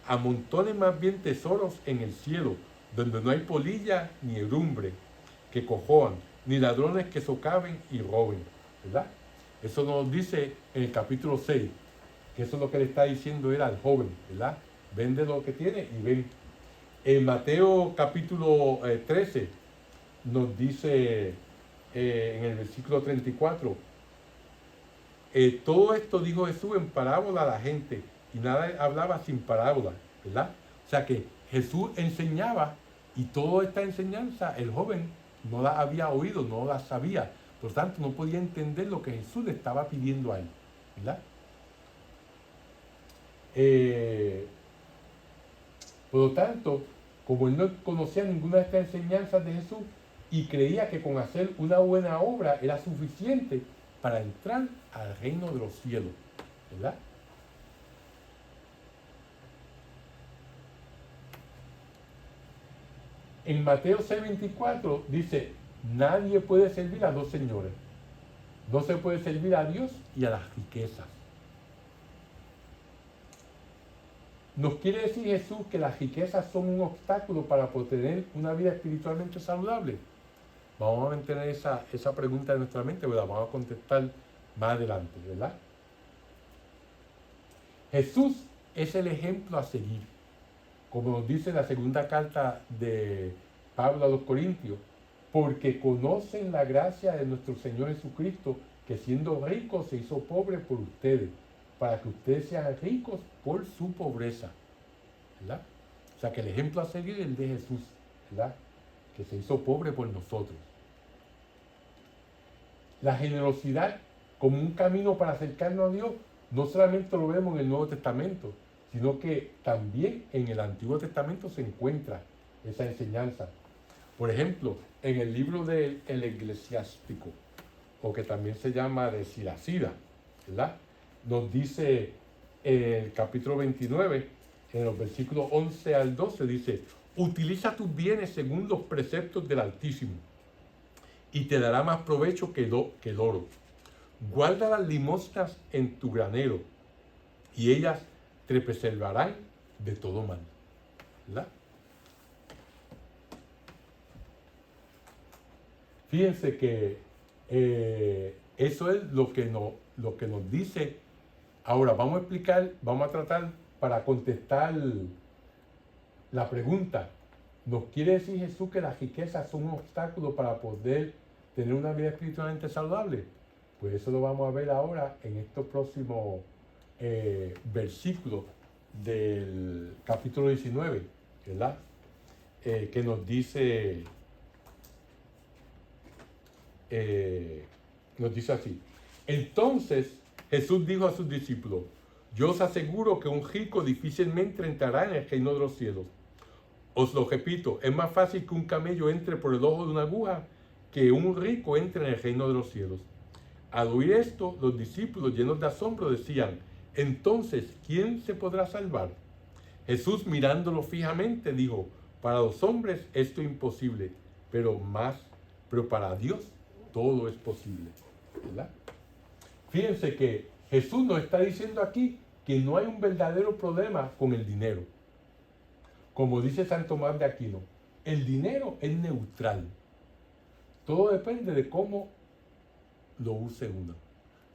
Amontonen más bien tesoros en el cielo, donde no hay polilla ni herrumbre que cojoan, ni ladrones que socaven y roben, ¿verdad? Eso nos dice en el capítulo 6, que eso es lo que le está diciendo él al joven, ¿verdad? Vende lo que tiene y ven. En Mateo capítulo 13 nos dice en el versículo 34, todo esto dijo Jesús en parábola a la gente y nada hablaba sin parábola, ¿verdad? O sea que Jesús enseñaba y toda esta enseñanza el joven no la había oído, no la sabía. Por tanto, no podía entender lo que Jesús le estaba pidiendo a él, ¿verdad? Por lo tanto, como él no conocía ninguna de estas enseñanzas de Jesús y creía que con hacer una buena obra era suficiente para entrar al reino de los cielos, ¿verdad? En Mateo 6:24 dice, nadie puede servir a dos señores. No se puede servir a Dios y a las riquezas. ¿Nos quiere decir Jesús que las riquezas son un obstáculo para poder tener una vida espiritualmente saludable? Vamos a mantener esa pregunta en nuestra mente, ¿verdad? Vamos a contestar más adelante, ¿verdad? Jesús es el ejemplo a seguir. Como nos dice la segunda carta de Pablo a los Corintios, porque conocen la gracia de nuestro Señor Jesucristo, que siendo rico se hizo pobre por ustedes, para que ustedes sean ricos por su pobreza, ¿verdad? O sea que el ejemplo a seguir es el de Jesús, ¿verdad? Que se hizo pobre por nosotros. la generosidad como un camino para acercarnos a Dios, no solamente lo vemos en el Nuevo Testamento, sino que también en el Antiguo Testamento se encuentra esa enseñanza. Por ejemplo, en el libro del Eclesiástico, o que también se llama de Siracida, ¿verdad? Nos dice en el capítulo 29, en los versículos 11 al 12, dice: utiliza tus bienes según los preceptos del Altísimo, y te dará más provecho que el oro. Guarda las limosnas en tu granero, y ellas te preservarán de todo mal. ¿Verdad? Fíjense que eso es lo que nos dice. Ahora vamos a explicar, vamos a tratar para contestar la pregunta. ¿Nos quiere decir Jesús que las riquezas son un obstáculo para poder tener una vida espiritualmente saludable? Pues eso lo vamos a ver ahora en estos próximos versículos del capítulo 19, ¿verdad? Que nos dice así: entonces Jesús dijo a sus discípulos: yo os aseguro que un rico difícilmente entrará en el reino de los cielos. Os lo repito, es más fácil que un camello entre por el ojo de una aguja que un rico entre en el reino de los cielos. Al oír esto, los discípulos, llenos de asombro, decían: entonces, ¿quién se podrá salvar? Jesús, mirándolo fijamente, dijo: para los hombres esto es imposible, pero para Dios todo es posible. ¿Verdad? Fíjense que Jesús nos está diciendo aquí que no hay un verdadero problema con el dinero. Como dice San Tomás de Aquino, el dinero es neutral. Todo depende de cómo lo use uno.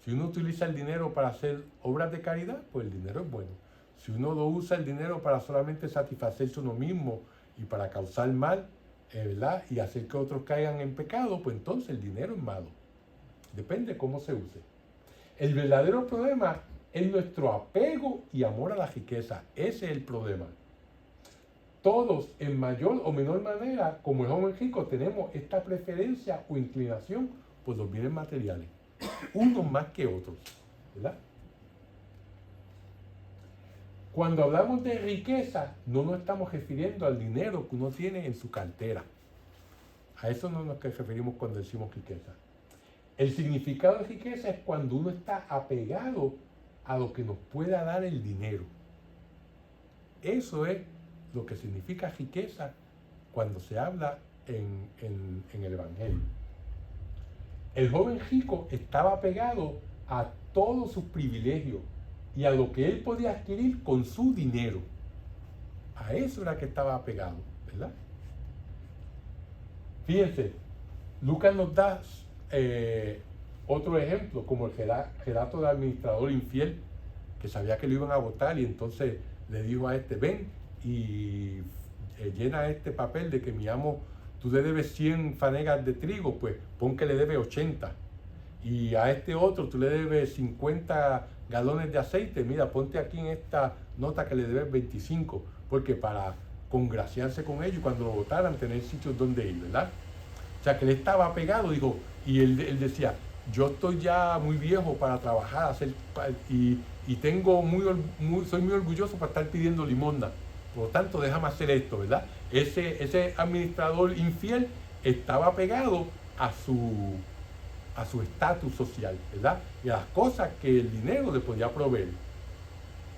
Si uno utiliza el dinero para hacer obras de caridad, pues el dinero es bueno. Si uno lo usa el dinero para solamente satisfacerse uno mismo y para causar mal, ¿verdad? Y hacer que otros caigan en pecado, pues entonces el dinero es malo. Depende de cómo se use. El verdadero problema es nuestro apego y amor a la riqueza. Ese es el problema. Todos, en mayor o menor manera, como el joven rico, tenemos esta preferencia o inclinación por los bienes materiales, unos más que otros, ¿verdad? Cuando hablamos de riqueza, no nos estamos refiriendo al dinero que uno tiene en su cartera. A eso no nos referimos cuando decimos riqueza. El significado de riqueza es cuando uno está apegado a lo que nos pueda dar el dinero. Eso es lo que significa riqueza cuando se habla en el Evangelio. El joven rico estaba apegado a todos sus privilegios y a lo que él podía adquirir con su dinero. A eso era que estaba apegado, ¿verdad? Fíjense, Lucas nos da otro ejemplo, como el relato del administrador infiel, que sabía que lo iban a votar y entonces le dijo a este: ven y llena este papel de que mi amo, tú le debes 100 fanegas de trigo, pues pon que le debe 80. Y a este otro tú le debes 50 galones de aceite, mira, ponte aquí en esta nota que le debes 25, porque para congraciarse con ellos y cuando lo votaran tener sitios donde ir, ¿verdad? O sea que él estaba pegado, dijo, y él decía: yo estoy ya muy viejo para trabajar, y tengo soy muy orgulloso para estar pidiendo limosna. Por lo tanto, déjame hacer esto, ¿verdad? Ese administrador infiel estaba pegado a su estatus social, ¿verdad? Y a las cosas que el dinero le podía proveer.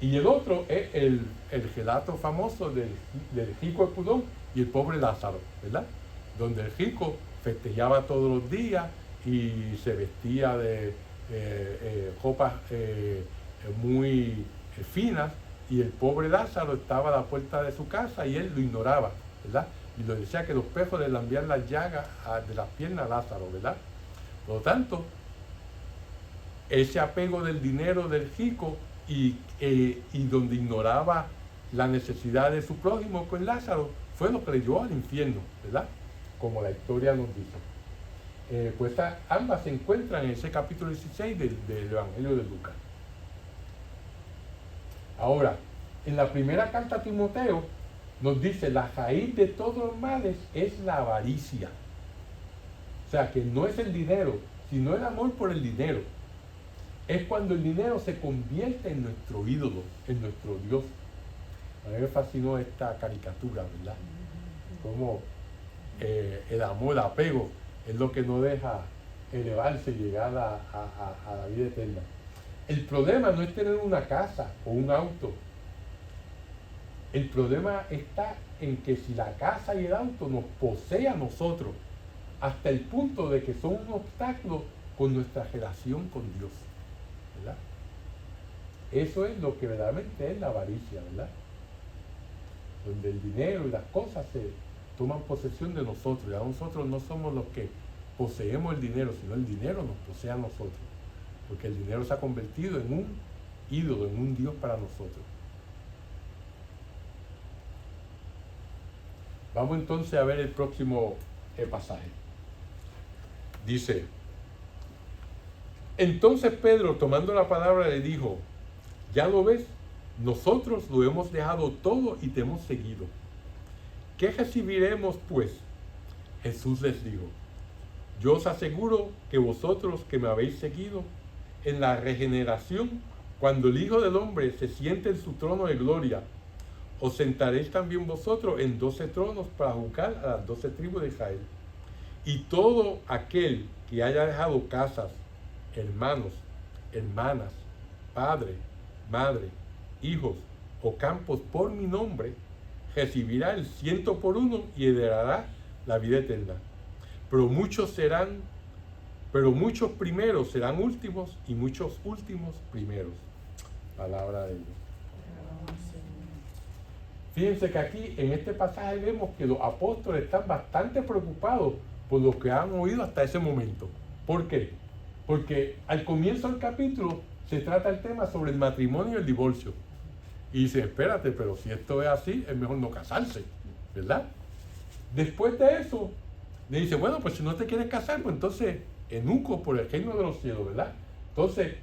Y el otro es el relato famoso del rico Epulón y el pobre Lázaro, ¿verdad? Donde el rico festejaba todos los días y se vestía de ropas muy finas, y el pobre Lázaro estaba a la puerta de su casa y él lo ignoraba, ¿verdad? Y le decía que los perros le lambían las llagas de las piernas a Lázaro, ¿verdad? Por lo tanto, ese apego del dinero del rico y donde ignoraba la necesidad de su prójimo con Lázaro fue lo que le llevó al infierno, ¿verdad? Como la historia nos dice. Pues ambas se encuentran en ese capítulo 16 del Evangelio de Lucas. Ahora, en la primera carta a Timoteo nos dice: la raíz de todos los males es la avaricia. O sea, que no es el dinero, sino el amor por el dinero. Es cuando el dinero se convierte en nuestro ídolo, en nuestro Dios. A mí me fascinó esta caricatura, ¿verdad? Como el amor, el apego, es lo que no deja elevarse y llegar a la vida eterna. El problema no es tener una casa o un auto. El problema está en que si la casa y el auto nos posee a nosotros, hasta el punto de que son un obstáculo con nuestra relación con Dios, ¿verdad? Eso es lo que verdaderamente es la avaricia, ¿verdad? Donde el dinero y las cosas se toman posesión de nosotros. Ya nosotros no somos los que poseemos el dinero, sino el dinero nos posee a nosotros. Porque el dinero se ha convertido en un ídolo, en un Dios para nosotros. Vamos entonces a ver el próximo pasaje. Dice: entonces Pedro, tomando la palabra, le dijo: ya lo ves, nosotros lo hemos dejado todo y te hemos seguido. ¿Qué recibiremos pues? Jesús les dijo: yo os aseguro que vosotros que me habéis seguido, en la regeneración, cuando el Hijo del Hombre se siente en su trono de gloria, os sentaréis también vosotros en 12 tronos para juzgar a las 12 tribus de Israel. Y todo aquel que haya dejado casas, hermanos, hermanas, padre, madre, hijos o campos por mi nombre, recibirá el 100 por 1 y heredará la vida eterna. Pero muchos primeros serán últimos y muchos últimos primeros. Palabra de Dios. Fíjense que aquí en este pasaje vemos que los apóstoles están bastante preocupados por lo que han oído hasta ese momento. ¿Por qué? Porque al comienzo del capítulo se trata el tema sobre el matrimonio y el divorcio. Y dice: espérate, pero si esto es así, es mejor no casarse, ¿verdad? Después de eso, le dice: bueno, pues si no te quieres casar, pues entonces eunuco por el reino de los cielos, ¿verdad? Entonces,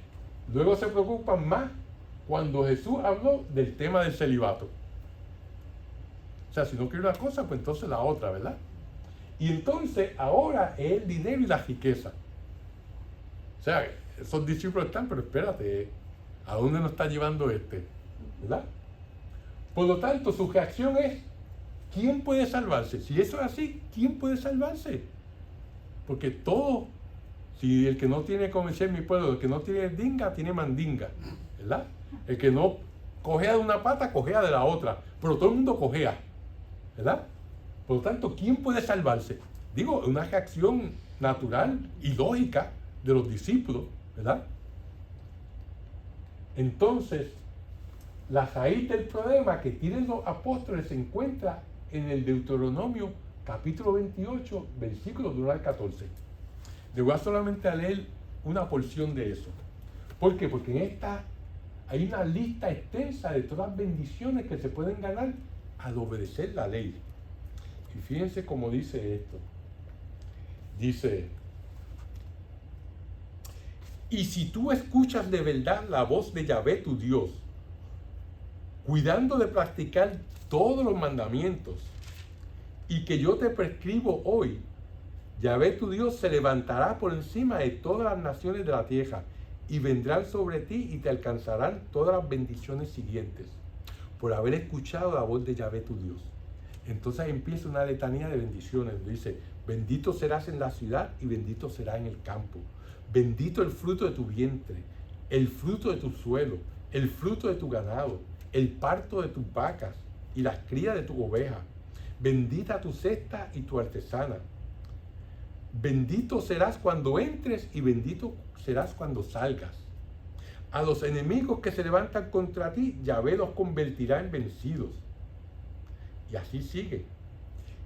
luego se preocupan más cuando Jesús habló del tema del celibato. O sea, si no quiere una cosa, pues entonces la otra, ¿verdad? Y entonces ahora es el dinero y la riqueza. O sea, esos discípulos están, pero espérate, ¿a dónde nos está llevando este? ¿Verdad? Por lo tanto, su reacción es: ¿quién puede salvarse? Si eso es así, ¿quién puede salvarse? Porque todo, si el que no tiene, como decía en mi pueblo, el que no tiene dinga, tiene mandinga, ¿verdad? El que no cojea de una pata, cojea de la otra, pero todo el mundo cojea, ¿verdad? Por lo tanto, ¿quién puede salvarse? Digo, una reacción natural y lógica de los discípulos, ¿verdad? Entonces, la raíz del problema que tienen los apóstoles se encuentra en el Deuteronomio capítulo 28, versículos 1 al 14. Le voy a solamente a leer una porción de eso. ¿Por qué? Porque en esta hay una lista extensa de todas las bendiciones que se pueden ganar al obedecer la ley. Y fíjense cómo dice esto. Dice: y si tú escuchas de verdad la voz de Yahvé tu Dios, cuidando de practicar todos los mandamientos y que yo te prescribo hoy, Yahvé tu Dios se levantará por encima de todas las naciones de la tierra y vendrán sobre ti y te alcanzarán todas las bendiciones siguientes por haber escuchado la voz de Yahvé tu Dios. Entonces empieza una letanía de bendiciones. Dice: bendito serás en la ciudad y bendito serás en el campo. Bendito el fruto de tu vientre, el fruto de tu suelo, el fruto de tu ganado, el parto de tus vacas y las crías de tu oveja. Bendita tu cesta y tu artesana. Bendito serás cuando entres y bendito serás cuando salgas. A los enemigos que se levantan contra ti, Yahvé los convertirá en vencidos. Y así sigue.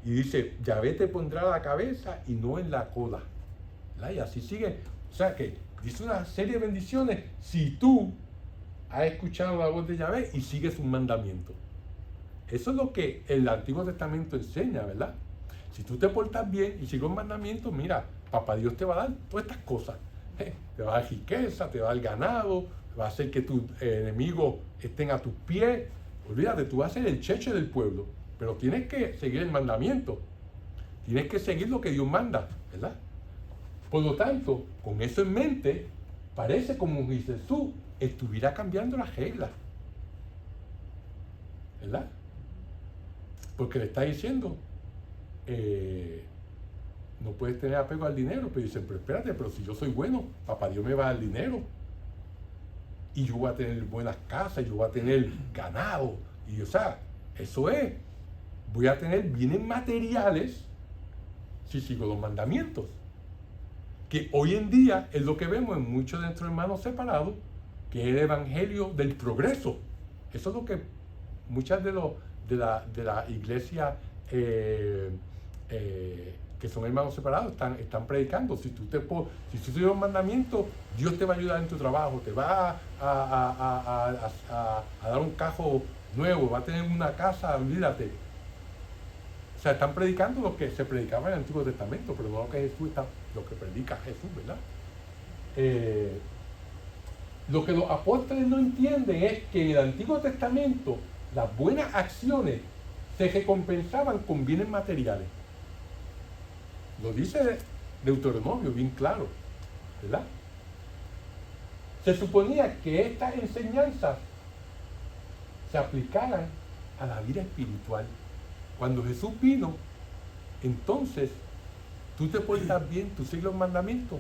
Y dice: Yahvé te pondrá la cabeza y no en la cola. ¿Verdad? Y así sigue. O sea que dice una serie de bendiciones si tú has escuchado la voz de Yahvé y sigues sus mandamientos. Eso es lo que el Antiguo Testamento enseña, ¿verdad? Si tú te portas bien y sigues los mandamientos, mira, Papá Dios te va a dar todas estas cosas. Te va a dar riqueza, te va a dar ganado, va a hacer que tus enemigos estén a tus pies. Olvídate, tú vas a ser el cheche del pueblo, pero tienes que seguir el mandamiento. Tienes que seguir lo que Dios manda, ¿verdad? Por lo tanto, con eso en mente, parece como si Jesús estuviera cambiando las reglas. ¿Verdad? Porque le está diciendo, no puedes tener apego al dinero, pero dicen, pero espérate, pero si yo soy bueno, papá Dios me va a dar dinero. Y yo voy a tener buenas casas, yo voy a tener ganado. Y o sea, eso es, voy a tener bienes materiales si sigo los mandamientos. Que hoy en día es lo que vemos en muchos de nuestros hermanos separados, que es el evangelio del progreso. Eso es lo que muchas de la iglesia que son hermanos separados están predicando. Si tú sigues los mandamientos, Dios te va a ayudar en tu trabajo, te va a dar un carro nuevo, va a tener una casa, olvídate. O sea, están predicando lo que se predicaba en el Antiguo Testamento, pero no lo que predica Jesús, ¿verdad? Lo que los apóstoles no entienden es que en el Antiguo Testamento las buenas acciones se recompensaban con bienes materiales. Lo dice Deuteronomio bien claro, ¿verdad? Se suponía que estas enseñanzas se aplicaran a la vida espiritual. Cuando Jesús vino, entonces tú te portas bien, tú sigues los mandamientos,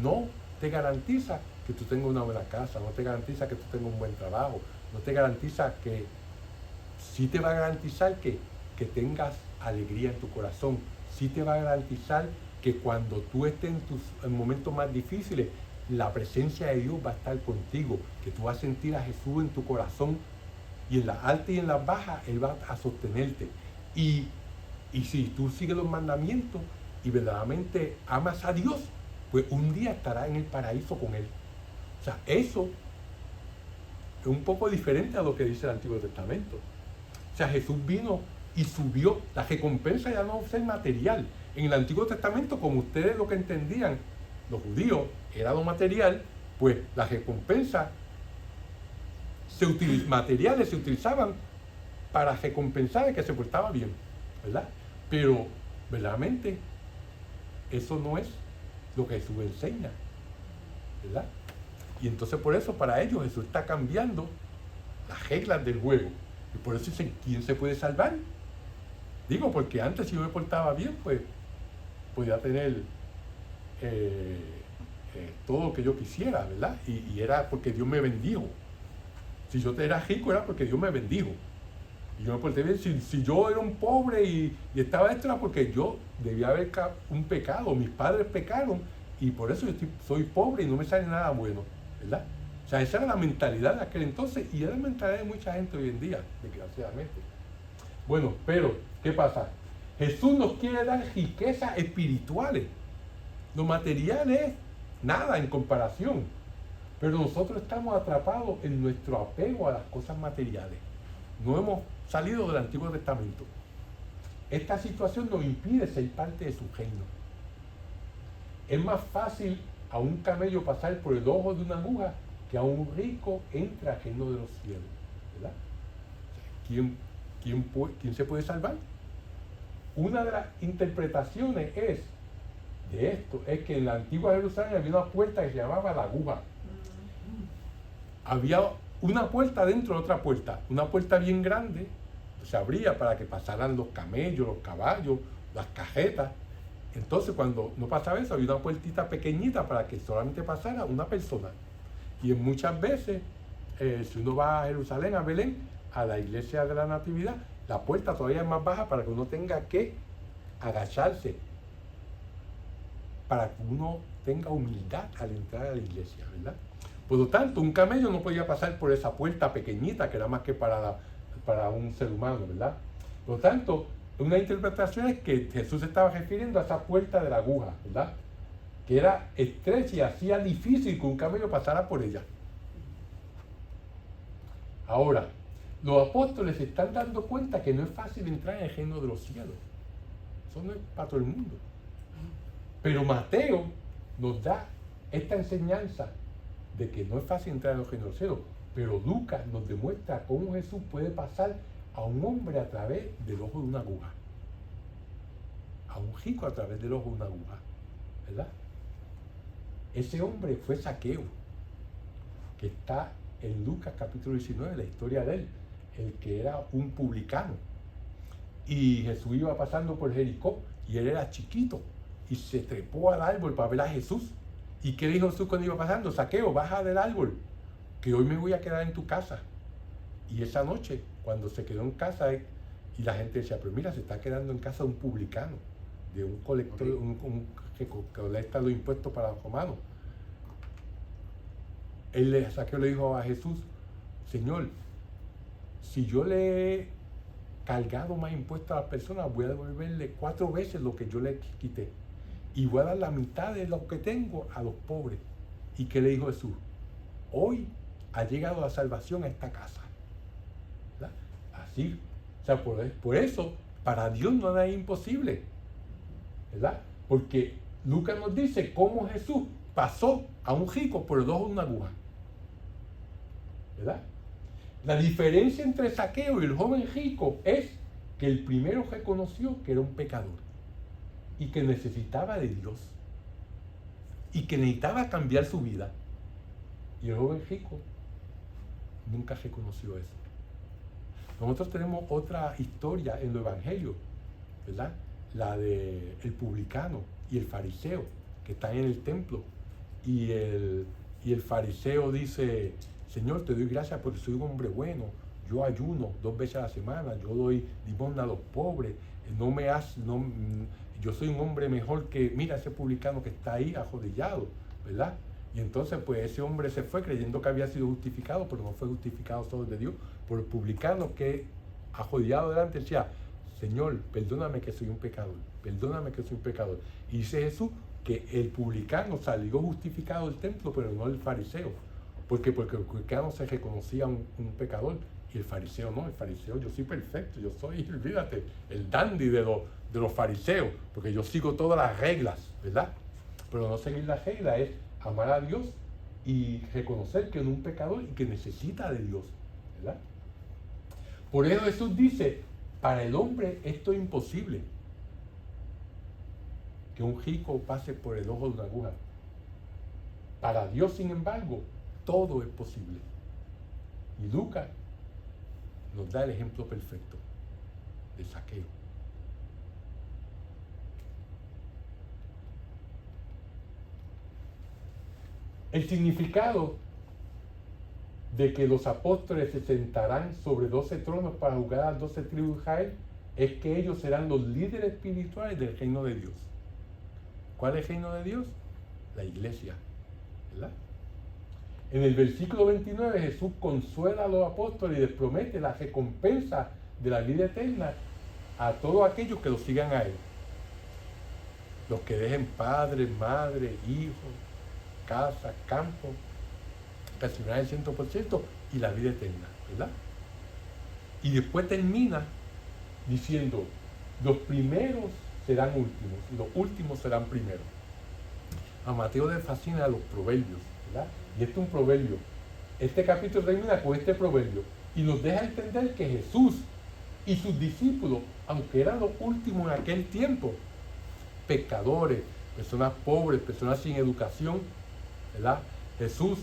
no te garantiza que tú tengas una buena casa, no te garantiza que tú tengas un buen trabajo, no te garantiza que, sí te va a garantizar que tengas alegría en tu corazón, sí te va a garantizar que cuando tú estés en momentos más difíciles, la presencia de Dios va a estar contigo, que tú vas a sentir a Jesús en tu corazón, y en las altas y en las bajas Él va a sostenerte. Y si tú sigues los mandamientos y verdaderamente amas a Dios, pues un día estarás en el paraíso con Él. O sea, eso es un poco diferente a lo que dice el Antiguo Testamento. O sea, Jesús vino y subió. La recompensa ya no es el material. En el Antiguo Testamento, como ustedes lo que entendían, los judíos, era lo material, pues la recompensa, materiales se utilizaban para recompensar el que se portaba bien, ¿verdad? Pero, verdaderamente, eso no es lo que Jesús enseña, ¿verdad? Y entonces por eso para ellos Jesús está cambiando las reglas del juego. Y por eso dicen, ¿quién se puede salvar? Digo, porque antes si yo me portaba bien, pues podía tener todo lo que yo quisiera, ¿verdad? Y era porque Dios me bendijo. Si yo era rico era porque Dios me bendijo. Y yo me porté bien. Si yo era un pobre y estaba esto, era porque yo debía haber un pecado. Mis padres pecaron y por eso yo soy pobre y no me sale nada bueno, ¿verdad? O sea, esa era la mentalidad de aquel entonces y es la mentalidad de mucha gente hoy en día, desgraciadamente. Bueno, pero, ¿qué pasa? Jesús nos quiere dar riquezas espirituales. Lo material es nada en comparación. Pero nosotros estamos atrapados en nuestro apego a las cosas materiales. No hemos salido del Antiguo Testamento. Esta situación nos impide ser parte de su reino. Es más fácil a un camello pasar por el ojo de una aguja que a un rico entre al reino de los cielos, ¿verdad? ¿Quién se puede salvar? Una de las interpretaciones de esto es que en la antigua Jerusalén había una puerta que se llamaba la aguja. Había una puerta dentro de otra puerta, una puerta bien grande, se abría para que pasaran los camellos, los caballos, las cajetas. Entonces cuando no pasaba eso, había una puertita pequeñita para que solamente pasara una persona. Y muchas veces, si uno va a Jerusalén, a Belén, a la iglesia de la Natividad, la puerta todavía es más baja para que uno tenga que agacharse, para que uno tenga humildad al entrar a la iglesia, ¿verdad? Por lo tanto, un camello no podía pasar por esa puerta pequeñita, que era más que para un ser humano, ¿verdad? Por lo tanto, una interpretación es que Jesús se estaba refiriendo a esa puerta de la aguja, ¿verdad? Que era estrecha y hacía difícil que un camello pasara por ella. Ahora, los apóstoles se están dando cuenta que no es fácil entrar en el reino de los cielos. Eso no es para todo el mundo. Pero Mateo nos da esta enseñanza de que no es fácil entrar en el reino de los cielos. Pero Lucas nos demuestra cómo Jesús puede pasar a un hombre a través del ojo de una aguja. A un rico a través del ojo de una aguja. ¿Verdad? Ese hombre fue Zaqueo, que está en Lucas capítulo 19, la historia de él, el que era un publicano. Y Jesús iba pasando por Jericó y él era chiquito y se trepó al árbol para ver a Jesús. ¿Y qué dijo Jesús cuando iba pasando? Zaqueo, baja del árbol, que hoy me voy a quedar en tu casa. Y esa noche, cuando se quedó en casa, y la gente decía, pero mira, se está quedando en casa de un publicano, de un colector, que colecta los impuestos para los romanos. Zaqueo le dijo a Jesús, Señor, si yo le he cargado más impuestos a las personas, voy a devolverle 4 veces lo que yo le quité. Y voy a dar la mitad de lo que tengo a los pobres. ¿Y qué le dijo Jesús? Hoy ha llegado la salvación a esta casa. ¿Verdad? Así, o sea, por eso, para Dios no nada es imposible. ¿Verdad? Porque Lucas nos dice cómo Jesús pasó a un rico por el ojo de una aguja. ¿Verdad? La diferencia entre Zaqueo y el joven rico es que el primero reconoció que era un pecador y que necesitaba de Dios y que necesitaba cambiar su vida. Y el joven rico nunca reconoció eso. Nosotros tenemos otra historia en los evangelios, ¿verdad? La de el publicano y el fariseo que están en el templo. Y el fariseo dice, Señor, te doy gracias porque soy un hombre bueno, yo ayuno 2 veces a la semana, yo doy limosna a los pobres, yo soy un hombre mejor que, mira ese publicano que está ahí arrodillado, ¿verdad? Y entonces pues ese hombre se fue creyendo que había sido justificado, pero no fue justificado solo de Dios, por el publicano que arrodillado delante decía, Señor, perdóname que soy un pecador, perdóname que soy un pecador. Y dice Jesús que el publicano salió justificado del templo, pero no el fariseo. Porque el publicano se reconocía un pecador y el fariseo no. El fariseo, yo soy perfecto, yo soy, olvídate, el dandy de los fariseos, porque yo sigo todas las reglas, ¿verdad? Pero no seguir las reglas es amar a Dios y reconocer que es un pecador y que necesita de Dios, ¿verdad? Por eso Jesús dice, para el hombre esto es imposible, que un rico pase por el ojo de una aguja. Para Dios, sin embargo, todo es posible. Y Lucas nos da el ejemplo perfecto de Zaqueo. El significado de que los apóstoles se sentarán sobre 12 tronos para juzgar a las 12 tribus de Israel es que ellos serán los líderes espirituales del reino de Dios. ¿Cuál es el reino de Dios? La iglesia, ¿verdad? En el versículo 29 Jesús consuela a los apóstoles y les promete la recompensa de la vida eterna a todos aquellos que lo sigan a él. Los que dejen padres, madres, hijos, casa, campo, recibirán el 100% y la vida eterna, ¿verdad? Y después termina diciendo, los primeros serán últimos y los últimos serán primeros. A Mateo le fascina los proverbios, ¿verdad? Y este es un proverbio. Este capítulo termina con este proverbio y nos deja entender que Jesús y sus discípulos, aunque eran los últimos en aquel tiempo, pecadores, personas pobres, personas sin educación, ¿verdad? Jesús,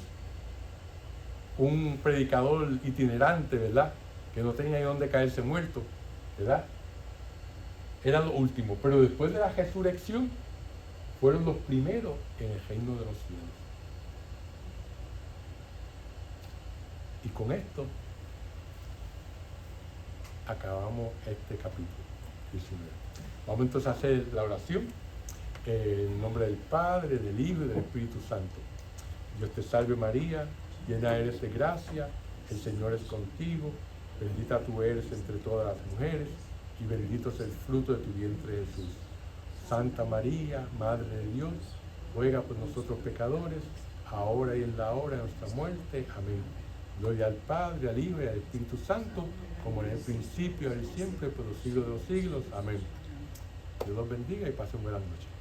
un predicador itinerante, ¿verdad? Que no tenía ni dónde caerse muerto, ¿verdad? Eran los últimos, pero después de la resurrección fueron los primeros en el reino de los cielos. Y con esto acabamos este capítulo 19. Vamos entonces a hacer la oración en el nombre del Padre, del Hijo y del Espíritu Santo. Dios te salve María, llena eres de gracia, el Señor es contigo, bendita tú eres entre todas las mujeres y bendito es el fruto de tu vientre Jesús. Santa María, Madre de Dios, ruega por nosotros pecadores, ahora y en la hora de nuestra muerte. Amén. Gloria al Padre, al Hijo y al Espíritu Santo, como en el principio, ahora y siempre, por los siglos de los siglos. Amén. Dios los bendiga y pasen buenas noches.